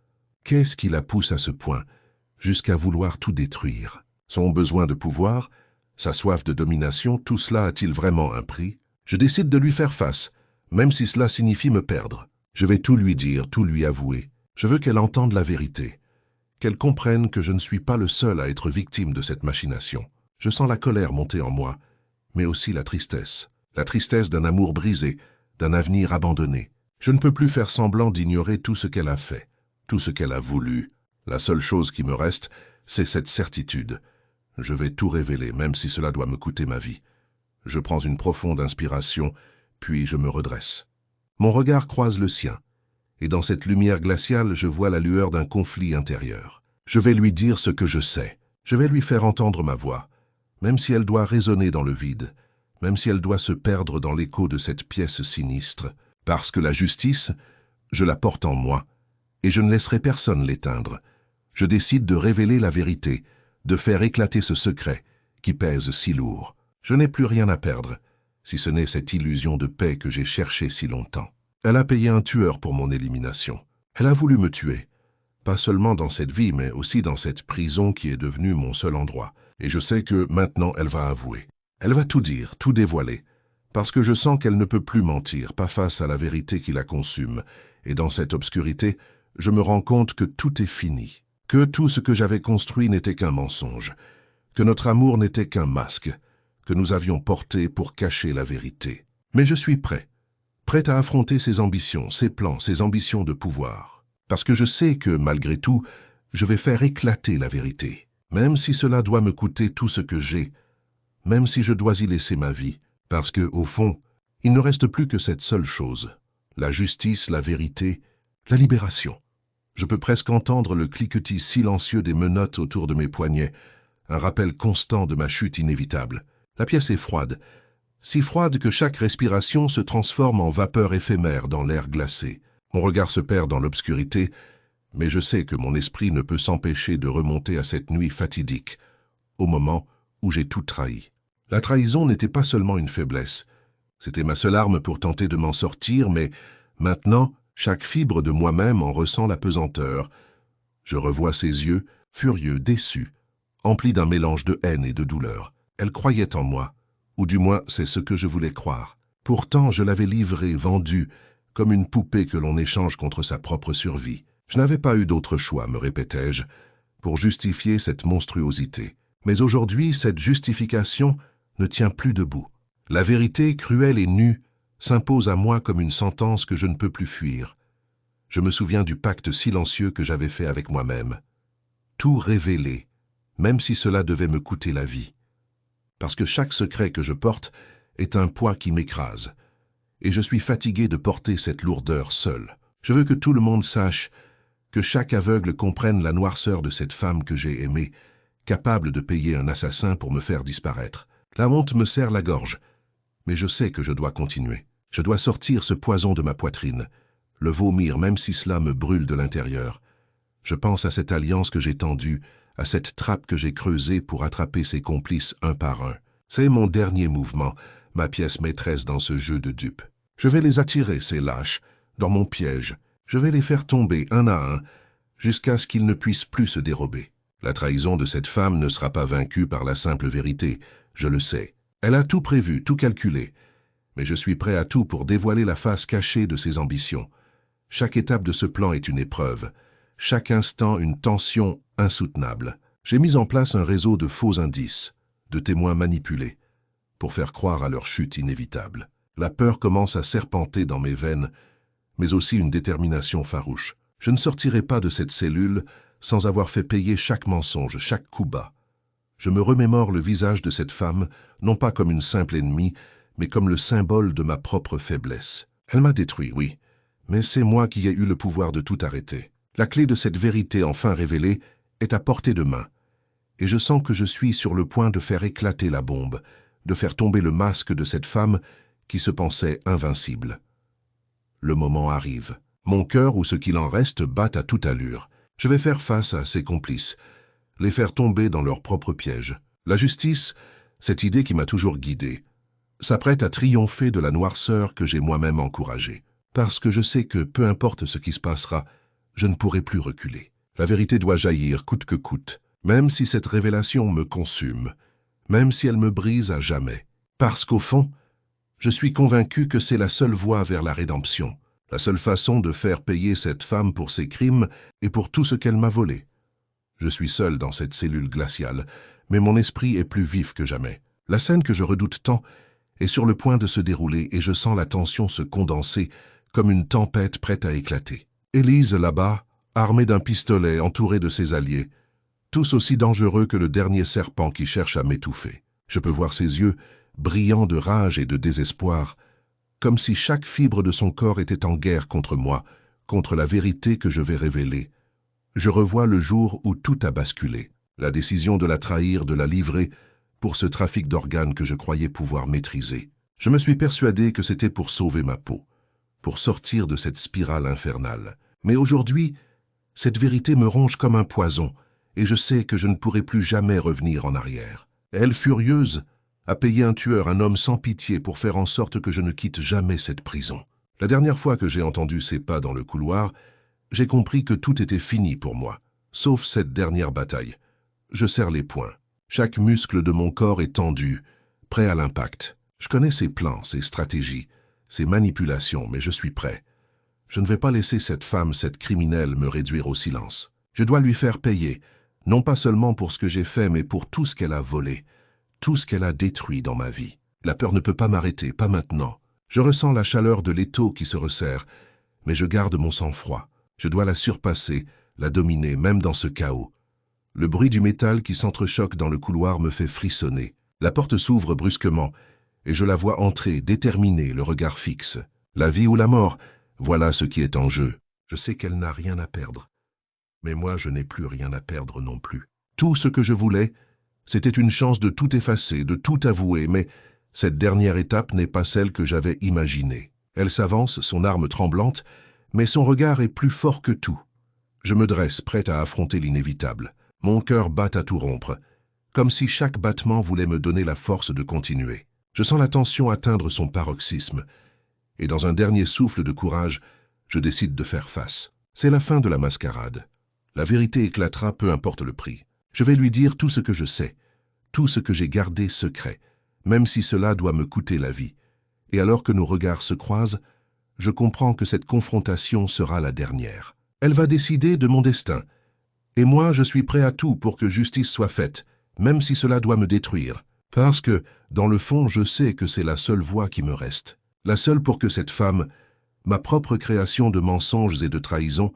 Qu'est-ce qui la pousse à ce point, jusqu'à vouloir tout détruire? Son besoin de pouvoir, sa soif de domination, tout cela a-t-il vraiment un prix? Je décide de lui faire face, même si cela signifie me perdre. Je vais tout lui dire, tout lui avouer. Je veux qu'elle entende la vérité, qu'elle comprenne que je ne suis pas le seul à être victime de cette machination. Je sens la colère monter en moi, mais aussi la tristesse d'un amour brisé, d'un avenir abandonné. Je ne peux plus faire semblant d'ignorer tout ce qu'elle a fait, tout ce qu'elle a voulu. La seule chose qui me reste, c'est cette certitude. Je vais tout révéler, même si cela doit me coûter ma vie. Je prends une profonde inspiration, puis je me redresse. Mon regard croise le sien, et dans cette lumière glaciale, je vois la lueur d'un conflit intérieur. Je vais lui dire ce que je sais. Je vais lui faire entendre ma voix, même si elle doit résonner dans le vide, même si elle doit se perdre dans l'écho de cette pièce sinistre. Parce que la justice, je la porte en moi, et je ne laisserai personne l'éteindre. Je décide de révéler la vérité, de faire éclater ce secret qui pèse si lourd. Je n'ai plus rien à perdre, si ce n'est cette illusion de paix que j'ai cherchée si longtemps. Elle a payé un tueur pour mon élimination. Elle a voulu me tuer, pas seulement dans cette vie, mais aussi dans cette prison qui est devenue mon seul endroit. Et je sais que maintenant elle va avouer. Elle va tout dire, tout dévoiler, parce que je sens qu'elle ne peut plus mentir, pas face à la vérité qui la consume. Et dans cette obscurité, je me rends compte que tout est fini, que tout ce que j'avais construit n'était qu'un mensonge, que notre amour n'était qu'un masque, que nous avions porté pour cacher la vérité. Mais je suis prêt à affronter ses ambitions, ses plans, ses ambitions de pouvoir. Parce que je sais que, malgré tout, je vais faire éclater la vérité, même si cela doit me coûter tout ce que j'ai, même si je dois y laisser ma vie, parce que, au fond, il ne reste plus que cette seule chose, la justice, la vérité, la libération. Je peux presque entendre le cliquetis silencieux des menottes autour de mes poignets, un rappel constant de ma chute inévitable. La pièce est froide, si froide que chaque respiration se transforme en vapeur éphémère dans l'air glacé. Mon regard se perd dans l'obscurité, mais je sais que mon esprit ne peut s'empêcher de remonter à cette nuit fatidique, au moment où j'ai tout trahi. La trahison n'était pas seulement une faiblesse, c'était ma seule arme pour tenter de m'en sortir, mais maintenant, chaque fibre de moi-même en ressent la pesanteur. Je revois ses yeux, furieux, déçus, emplis d'un mélange de haine et de douleur. Elle croyait en moi, ou du moins c'est ce que je voulais croire. Pourtant, je l'avais livrée, vendue, comme une poupée que l'on échange contre sa propre survie. Je n'avais pas eu d'autre choix, me répétais-je, pour justifier cette monstruosité. Mais aujourd'hui, cette justification ne tient plus debout. La vérité, cruelle et nue, s'impose à moi comme une sentence que je ne peux plus fuir. Je me souviens du pacte silencieux que j'avais fait avec moi-même. Tout révéler, même si cela devait me coûter la vie. Parce que chaque secret que je porte est un poids qui m'écrase. Et je suis fatigué de porter cette lourdeur seul. Je veux que tout le monde sache, que chaque aveugle comprenne la noirceur de cette femme que j'ai aimée, capable de payer un assassin pour me faire disparaître. La honte me serre la gorge, mais je sais que je dois continuer. Je dois sortir ce poison de ma poitrine, le vomir même si cela me brûle de l'intérieur. Je pense à cette alliance que j'ai tendue, à cette trappe que j'ai creusée pour attraper ses complices un par un. C'est mon dernier mouvement, ma pièce maîtresse dans ce jeu de dupes. Je vais les attirer, ces lâches, dans mon piège. Je vais les faire tomber un à un, jusqu'à ce qu'ils ne puissent plus se dérober. La trahison de cette femme ne sera pas vaincue par la simple vérité, je le sais. Elle a tout prévu, tout calculé. Mais je suis prêt à tout pour dévoiler la face cachée de ses ambitions. Chaque étape de ce plan est une épreuve. Chaque instant une tension insoutenable. J'ai mis en place un réseau de faux indices, de témoins manipulés, pour faire croire à leur chute inévitable. La peur commence à serpenter dans mes veines, mais aussi une détermination farouche. Je ne sortirai pas de cette cellule sans avoir fait payer chaque mensonge, chaque coup bas. Je me remémore le visage de cette femme, non pas comme une simple ennemie, mais comme le symbole de ma propre faiblesse. Elle m'a détruit, oui, mais c'est moi qui ai eu le pouvoir de tout arrêter. La clé de cette vérité enfin révélée est à portée de main, et je sens que je suis sur le point de faire éclater la bombe, de faire tomber le masque de cette femme qui se pensait invincible. Le moment arrive. Mon cœur, ou ce qu'il en reste, bat à toute allure. Je vais faire face à ses complices, les faire tomber dans leur propre piège. La justice, cette idée qui m'a toujours guidé, s'apprête à triompher de la noirceur que j'ai moi-même encouragée. Parce que je sais que, peu importe ce qui se passera, je ne pourrai plus reculer. La vérité doit jaillir, coûte que coûte, même si cette révélation me consume, même si elle me brise à jamais. Parce qu'au fond, je suis convaincu que c'est la seule voie vers la rédemption, la seule façon de faire payer cette femme pour ses crimes et pour tout ce qu'elle m'a volé. Je suis seul dans cette cellule glaciale, mais mon esprit est plus vif que jamais. La scène que je redoute tant est sur le point de se dérouler et je sens la tension se condenser comme une tempête prête à éclater. Élise, là-bas, armée d'un pistolet, entourée de ses alliés, tous aussi dangereux que le dernier serpent qui cherche à m'étouffer. Je peux voir ses yeux, brillants de rage et de désespoir, comme si chaque fibre de son corps était en guerre contre moi, contre la vérité que je vais révéler. Je revois le jour où tout a basculé, la décision de la trahir, de la livrer, pour ce trafic d'organes que je croyais pouvoir maîtriser. Je me suis persuadé que c'était pour sauver ma peau, pour sortir de cette spirale infernale. Mais aujourd'hui, cette vérité me ronge comme un poison, et je sais que je ne pourrai plus jamais revenir en arrière. Elle, furieuse, a payé un tueur, un homme sans pitié, pour faire en sorte que je ne quitte jamais cette prison. La dernière fois que j'ai entendu ses pas dans le couloir, j'ai compris que tout était fini pour moi, sauf cette dernière bataille. Je serre les poings. Chaque muscle de mon corps est tendu, prêt à l'impact. Je connais ses plans, ses stratégies, ses manipulations, mais je suis prêt. Je ne vais pas laisser cette femme, cette criminelle, me réduire au silence. Je dois lui faire payer, non pas seulement pour ce que j'ai fait, mais pour tout ce qu'elle a volé, tout ce qu'elle a détruit dans ma vie. La peur ne peut pas m'arrêter, pas maintenant. Je ressens la chaleur de l'étau qui se resserre, mais je garde mon sang-froid. Je dois la surpasser, la dominer, même dans ce chaos. Le bruit du métal qui s'entrechoque dans le couloir me fait frissonner. La porte s'ouvre brusquement, et je la vois entrer, déterminée, le regard fixe. La vie ou la mort, voilà ce qui est en jeu. Je sais qu'elle n'a rien à perdre. Mais moi, je n'ai plus rien à perdre non plus. Tout ce que je voulais, c'était une chance de tout effacer, de tout avouer, mais cette dernière étape n'est pas celle que j'avais imaginée. Elle s'avance, son arme tremblante, mais son regard est plus fort que tout. Je me dresse, prête à affronter l'inévitable. Mon cœur bat à tout rompre, comme si chaque battement voulait me donner la force de continuer. Je sens la tension atteindre son paroxysme, et dans un dernier souffle de courage, je décide de faire face. C'est la fin de la mascarade. La vérité éclatera, peu importe le prix. Je vais lui dire tout ce que je sais, tout ce que j'ai gardé secret, même si cela doit me coûter la vie. Et alors que nos regards se croisent, je comprends que cette confrontation sera la dernière. Elle va décider de mon destin. Et moi, je suis prêt à tout pour que justice soit faite, même si cela doit me détruire. Parce que, dans le fond, je sais que c'est la seule voie qui me reste. La seule pour que cette femme, ma propre création de mensonges et de trahisons,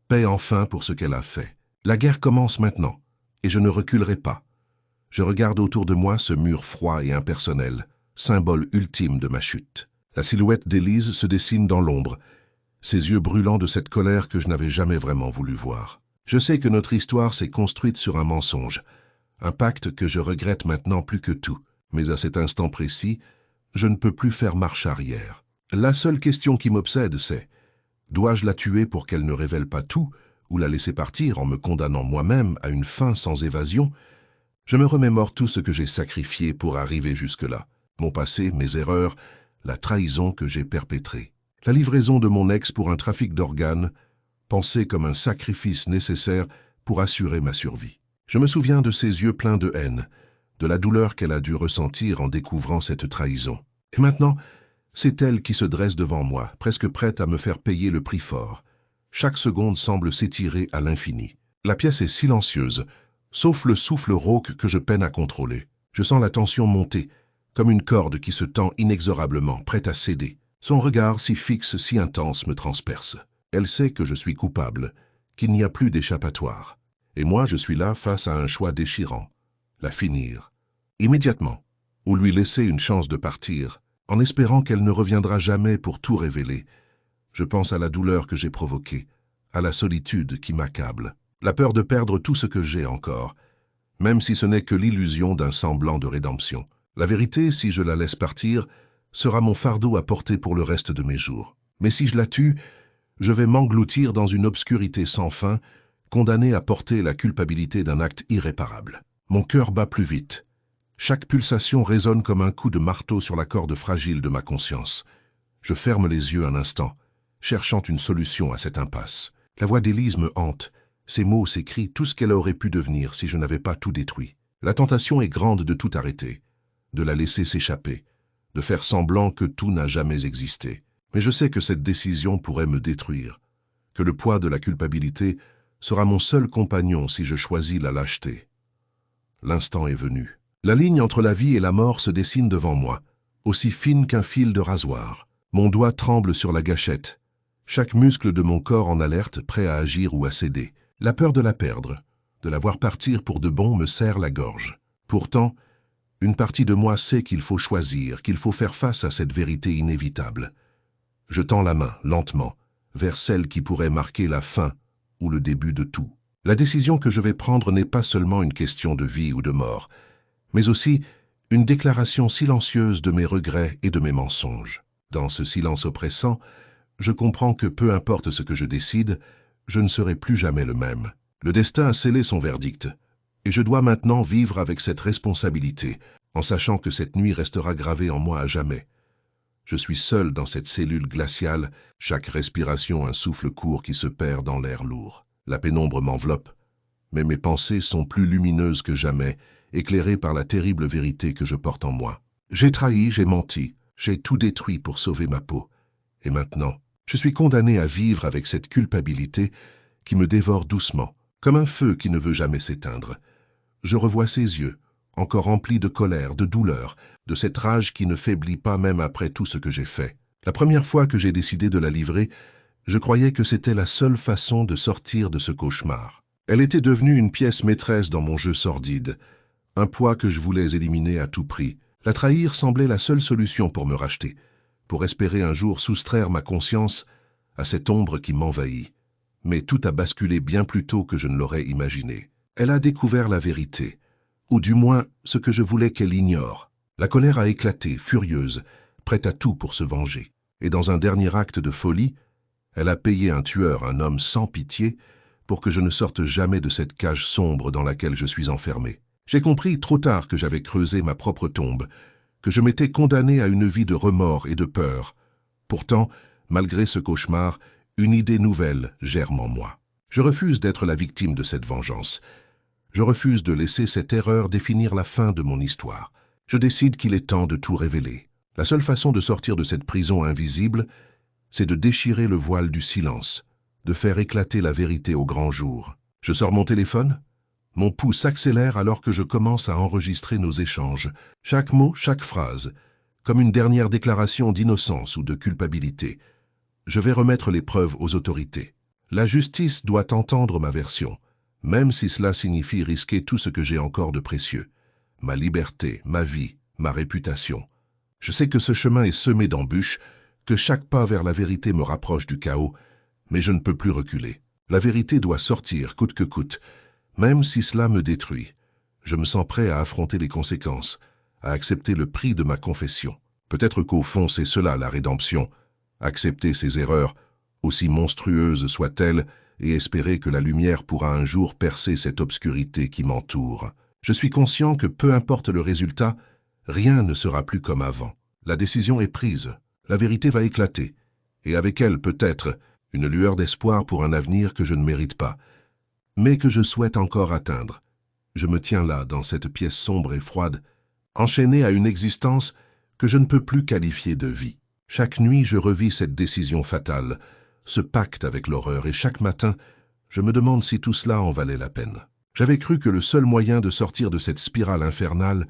paie enfin pour ce qu'elle a fait. La guerre commence maintenant, et je ne reculerai pas. Je regarde autour de moi ce mur froid et impersonnel, symbole ultime de ma chute. La silhouette d'Élise se dessine dans l'ombre, ses yeux brûlants de cette colère que je n'avais jamais vraiment voulu voir. Je sais que notre histoire s'est construite sur un mensonge, un pacte que je regrette maintenant plus que tout, mais à cet instant précis, je ne peux plus faire marche arrière. La seule question qui m'obsède, c'est: dois-je la tuer pour qu'elle ne révèle pas tout, ou la laisser partir en me condamnant moi-même à une fin sans évasion? Je me remémore tout ce que j'ai sacrifié pour arriver jusque-là, mon passé, mes erreurs, la trahison que j'ai perpétrée. La livraison de mon ex pour un trafic d'organes, pensée comme un sacrifice nécessaire pour assurer ma survie. Je me souviens de ses yeux pleins de haine, de la douleur qu'elle a dû ressentir en découvrant cette trahison. Et maintenant, c'est elle qui se dresse devant moi, presque prête à me faire payer le prix fort. Chaque seconde semble s'étirer à l'infini. La pièce est silencieuse, sauf le souffle rauque que je peine à contrôler. Je sens la tension monter, comme une corde qui se tend inexorablement, prête à céder. Son regard si fixe, si intense me transperce. Elle sait que je suis coupable, qu'il n'y a plus d'échappatoire. Et moi, je suis là face à un choix déchirant. La finir. Immédiatement. Ou lui laisser une chance de partir, en espérant qu'elle ne reviendra jamais pour tout révéler. Je pense à la douleur que j'ai provoquée, à la solitude qui m'accable, la peur de perdre tout ce que j'ai encore, même si ce n'est que l'illusion d'un semblant de rédemption. La vérité, si je la laisse partir, sera mon fardeau à porter pour le reste de mes jours. Mais si je la tue, je vais m'engloutir dans une obscurité sans fin, condamné à porter la culpabilité d'un acte irréparable. Mon cœur bat plus vite. Chaque pulsation résonne comme un coup de marteau sur la corde fragile de ma conscience. Je ferme les yeux un instant, cherchant une solution à cette impasse. La voix d'Élise me hante. Ses mots, ses cris, tout ce qu'elle aurait pu devenir si je n'avais pas tout détruit. La tentation est grande de tout arrêter, de la laisser s'échapper, de faire semblant que tout n'a jamais existé. Mais je sais que cette décision pourrait me détruire, que le poids de la culpabilité sera mon seul compagnon si je choisis la lâcheté. L'instant est venu. La ligne entre la vie et la mort se dessine devant moi, aussi fine qu'un fil de rasoir. Mon doigt tremble sur la gâchette, chaque muscle de mon corps en alerte, prêt à agir ou à céder. La peur de la perdre, de la voir partir pour de bon me serre la gorge. Pourtant, une partie de moi sait qu'il faut choisir, qu'il faut faire face à cette vérité inévitable. Je tends la main, lentement, vers celle qui pourrait marquer la fin ou le début de tout. La décision que je vais prendre n'est pas seulement une question de vie ou de mort, mais aussi une déclaration silencieuse de mes regrets et de mes mensonges. Dans ce silence oppressant, je comprends que peu importe ce que je décide, je ne serai plus jamais le même. Le destin a scellé son verdict, et je dois maintenant vivre avec cette responsabilité, en sachant que cette nuit restera gravée en moi à jamais. Je suis seul dans cette cellule glaciale, chaque respiration un souffle court qui se perd dans l'air lourd. La pénombre m'enveloppe, mais mes pensées sont plus lumineuses que jamais, éclairées par la terrible vérité que je porte en moi. J'ai trahi, j'ai menti, j'ai tout détruit pour sauver ma peau. Et maintenant, je suis condamné à vivre avec cette culpabilité qui me dévore doucement, comme un feu qui ne veut jamais s'éteindre. Je revois ses yeux, encore remplis de colère, de douleur, de cette rage qui ne faiblit pas même après tout ce que j'ai fait. La première fois que j'ai décidé de la livrer, je croyais que c'était la seule façon de sortir de ce cauchemar. Elle était devenue une pièce maîtresse dans mon jeu sordide, un poids que je voulais éliminer à tout prix. La trahir semblait la seule solution pour me racheter, pour espérer un jour soustraire ma conscience à cette ombre qui m'envahit. Mais tout a basculé bien plus tôt que je ne l'aurais imaginé. Elle a découvert la vérité, ou du moins ce que je voulais qu'elle ignore. La colère a éclaté, furieuse, prête à tout pour se venger. Et dans un dernier acte de folie, elle a payé un tueur, un homme sans pitié, pour que je ne sorte jamais de cette cage sombre dans laquelle je suis enfermé. J'ai compris trop tard que j'avais creusé ma propre tombe, que je m'étais condamné à une vie de remords et de peur. Pourtant, malgré ce cauchemar, une idée nouvelle germe en moi. Je refuse d'être la victime de cette vengeance. Je refuse de laisser cette erreur définir la fin de mon histoire. Je décide qu'il est temps de tout révéler. La seule façon de sortir de cette prison invisible, c'est de déchirer le voile du silence, de faire éclater la vérité au grand jour. Je sors mon téléphone. Mon pouls s'accélère alors que je commence à enregistrer nos échanges, chaque mot, chaque phrase, comme une dernière déclaration d'innocence ou de culpabilité. Je vais remettre les preuves aux autorités. La justice doit entendre ma version, même si cela signifie risquer tout ce que j'ai encore de précieux. Ma liberté, ma vie, ma réputation. Je sais que ce chemin est semé d'embûches, que chaque pas vers la vérité me rapproche du chaos, mais je ne peux plus reculer. La vérité doit sortir, coûte que coûte, même si cela me détruit. Je me sens prêt à affronter les conséquences, à accepter le prix de ma confession. Peut-être qu'au fond c'est cela la rédemption, accepter ses erreurs, aussi monstrueuses soient-elles, et espérer que la lumière pourra un jour percer cette obscurité qui m'entoure. Je suis conscient que peu importe le résultat, rien ne sera plus comme avant. La décision est prise, la vérité va éclater, et avec elle peut-être une lueur d'espoir pour un avenir que je ne mérite pas, mais que je souhaite encore atteindre. Je me tiens là, dans cette pièce sombre et froide, enchaîné à une existence que je ne peux plus qualifier de vie. Chaque nuit, je revis cette décision fatale, ce pacte avec l'horreur, et chaque matin, je me demande si tout cela en valait la peine. J'avais cru que le seul moyen de sortir de cette spirale infernale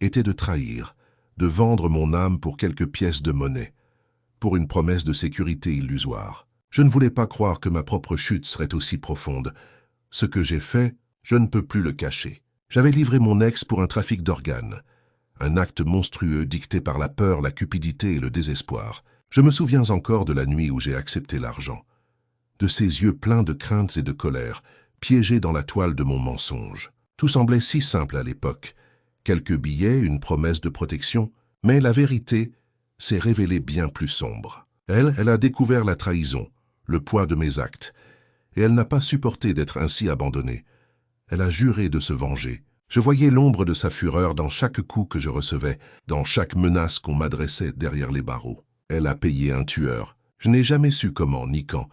était de trahir, de vendre mon âme pour quelques pièces de monnaie, pour une promesse de sécurité illusoire. Je ne voulais pas croire que ma propre chute serait aussi profonde. Ce que j'ai fait, je ne peux plus le cacher. J'avais livré mon ex pour un trafic d'organes, un acte monstrueux dicté par la peur, la cupidité et le désespoir. Je me souviens encore de la nuit où j'ai accepté l'argent, de ses yeux pleins de craintes et de colère, piégés dans la toile de mon mensonge. Tout semblait si simple à l'époque. Quelques billets, une promesse de protection, mais la vérité s'est révélée bien plus sombre. Elle a découvert la trahison, le poids de mes actes, et elle n'a pas supporté d'être ainsi abandonnée. Elle a juré de se venger. Je voyais l'ombre de sa fureur dans chaque coup que je recevais, dans chaque menace qu'on m'adressait derrière les barreaux. Elle a payé un tueur. Je n'ai jamais su comment ni quand,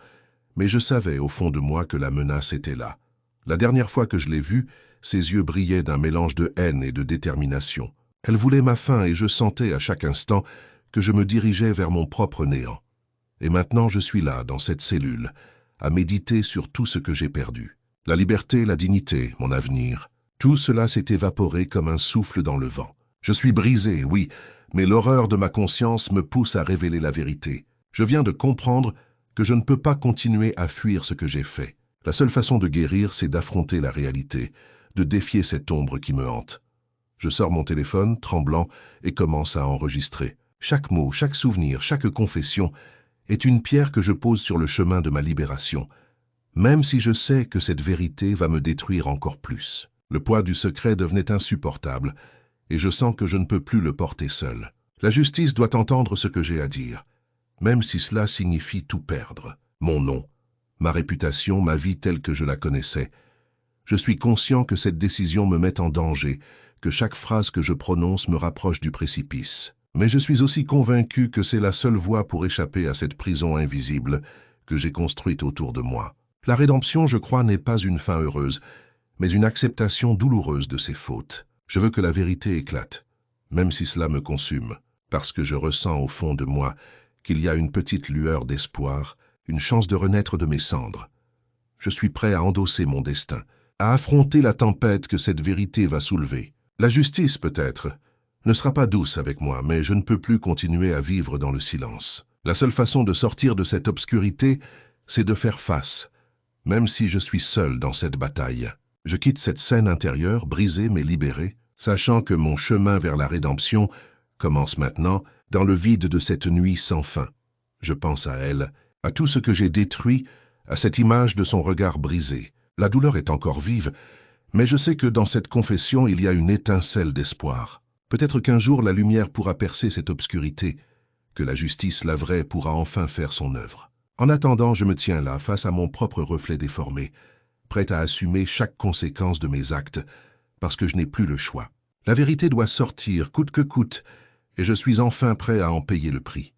mais je savais au fond de moi que la menace était là. La dernière fois que je l'ai vue, ses yeux brillaient d'un mélange de haine et de détermination. Elle voulait ma fin et je sentais à chaque instant que je me dirigeais vers mon propre néant. Et maintenant je suis là, dans cette cellule, à méditer sur tout ce que j'ai perdu. La liberté, la dignité, mon avenir, tout cela s'est évaporé comme un souffle dans le vent. Je suis brisé, oui, mais l'horreur de ma conscience me pousse à révéler la vérité. Je viens de comprendre que je ne peux pas continuer à fuir ce que j'ai fait. La seule façon de guérir, c'est d'affronter la réalité, de défier cette ombre qui me hante. Je sors mon téléphone, tremblant, et commence à enregistrer. Chaque mot, chaque souvenir, chaque confession est une pierre que je pose sur le chemin de ma libération, même si je sais que cette vérité va me détruire encore plus. Le poids du secret devenait insupportable, et je sens que je ne peux plus le porter seul. La justice doit entendre ce que j'ai à dire, même si cela signifie tout perdre. Mon nom, ma réputation, ma vie telle que je la connaissais. Je suis conscient que cette décision me met en danger, que chaque phrase que je prononce me rapproche du précipice. Mais je suis aussi convaincu que c'est la seule voie pour échapper à cette prison invisible que j'ai construite autour de moi. La rédemption, je crois, n'est pas une fin heureuse, mais une acceptation douloureuse de ses fautes. Je veux que la vérité éclate, même si cela me consume, parce que je ressens au fond de moi qu'il y a une petite lueur d'espoir, une chance de renaître de mes cendres. Je suis prêt à endosser mon destin, à affronter la tempête que cette vérité va soulever. La justice, peut-être, ne sera pas douce avec moi, mais je ne peux plus continuer à vivre dans le silence. La seule façon de sortir de cette obscurité, c'est de faire face, même si je suis seul dans cette bataille. Je quitte cette scène intérieure, brisée mais libérée, sachant que mon chemin vers la rédemption commence maintenant, dans le vide de cette nuit sans fin. Je pense à elle, à tout ce que j'ai détruit, à cette image de son regard brisé. La douleur est encore vive, mais je sais que dans cette confession il y a une étincelle d'espoir. Peut-être qu'un jour la lumière pourra percer cette obscurité, que la justice, la vraie, pourra enfin faire son œuvre. En attendant, je me tiens là, face à mon propre reflet déformé, prêt à assumer chaque conséquence de mes actes, parce que je n'ai plus le choix. La vérité doit sortir, coûte que coûte, et je suis enfin prêt à en payer le prix.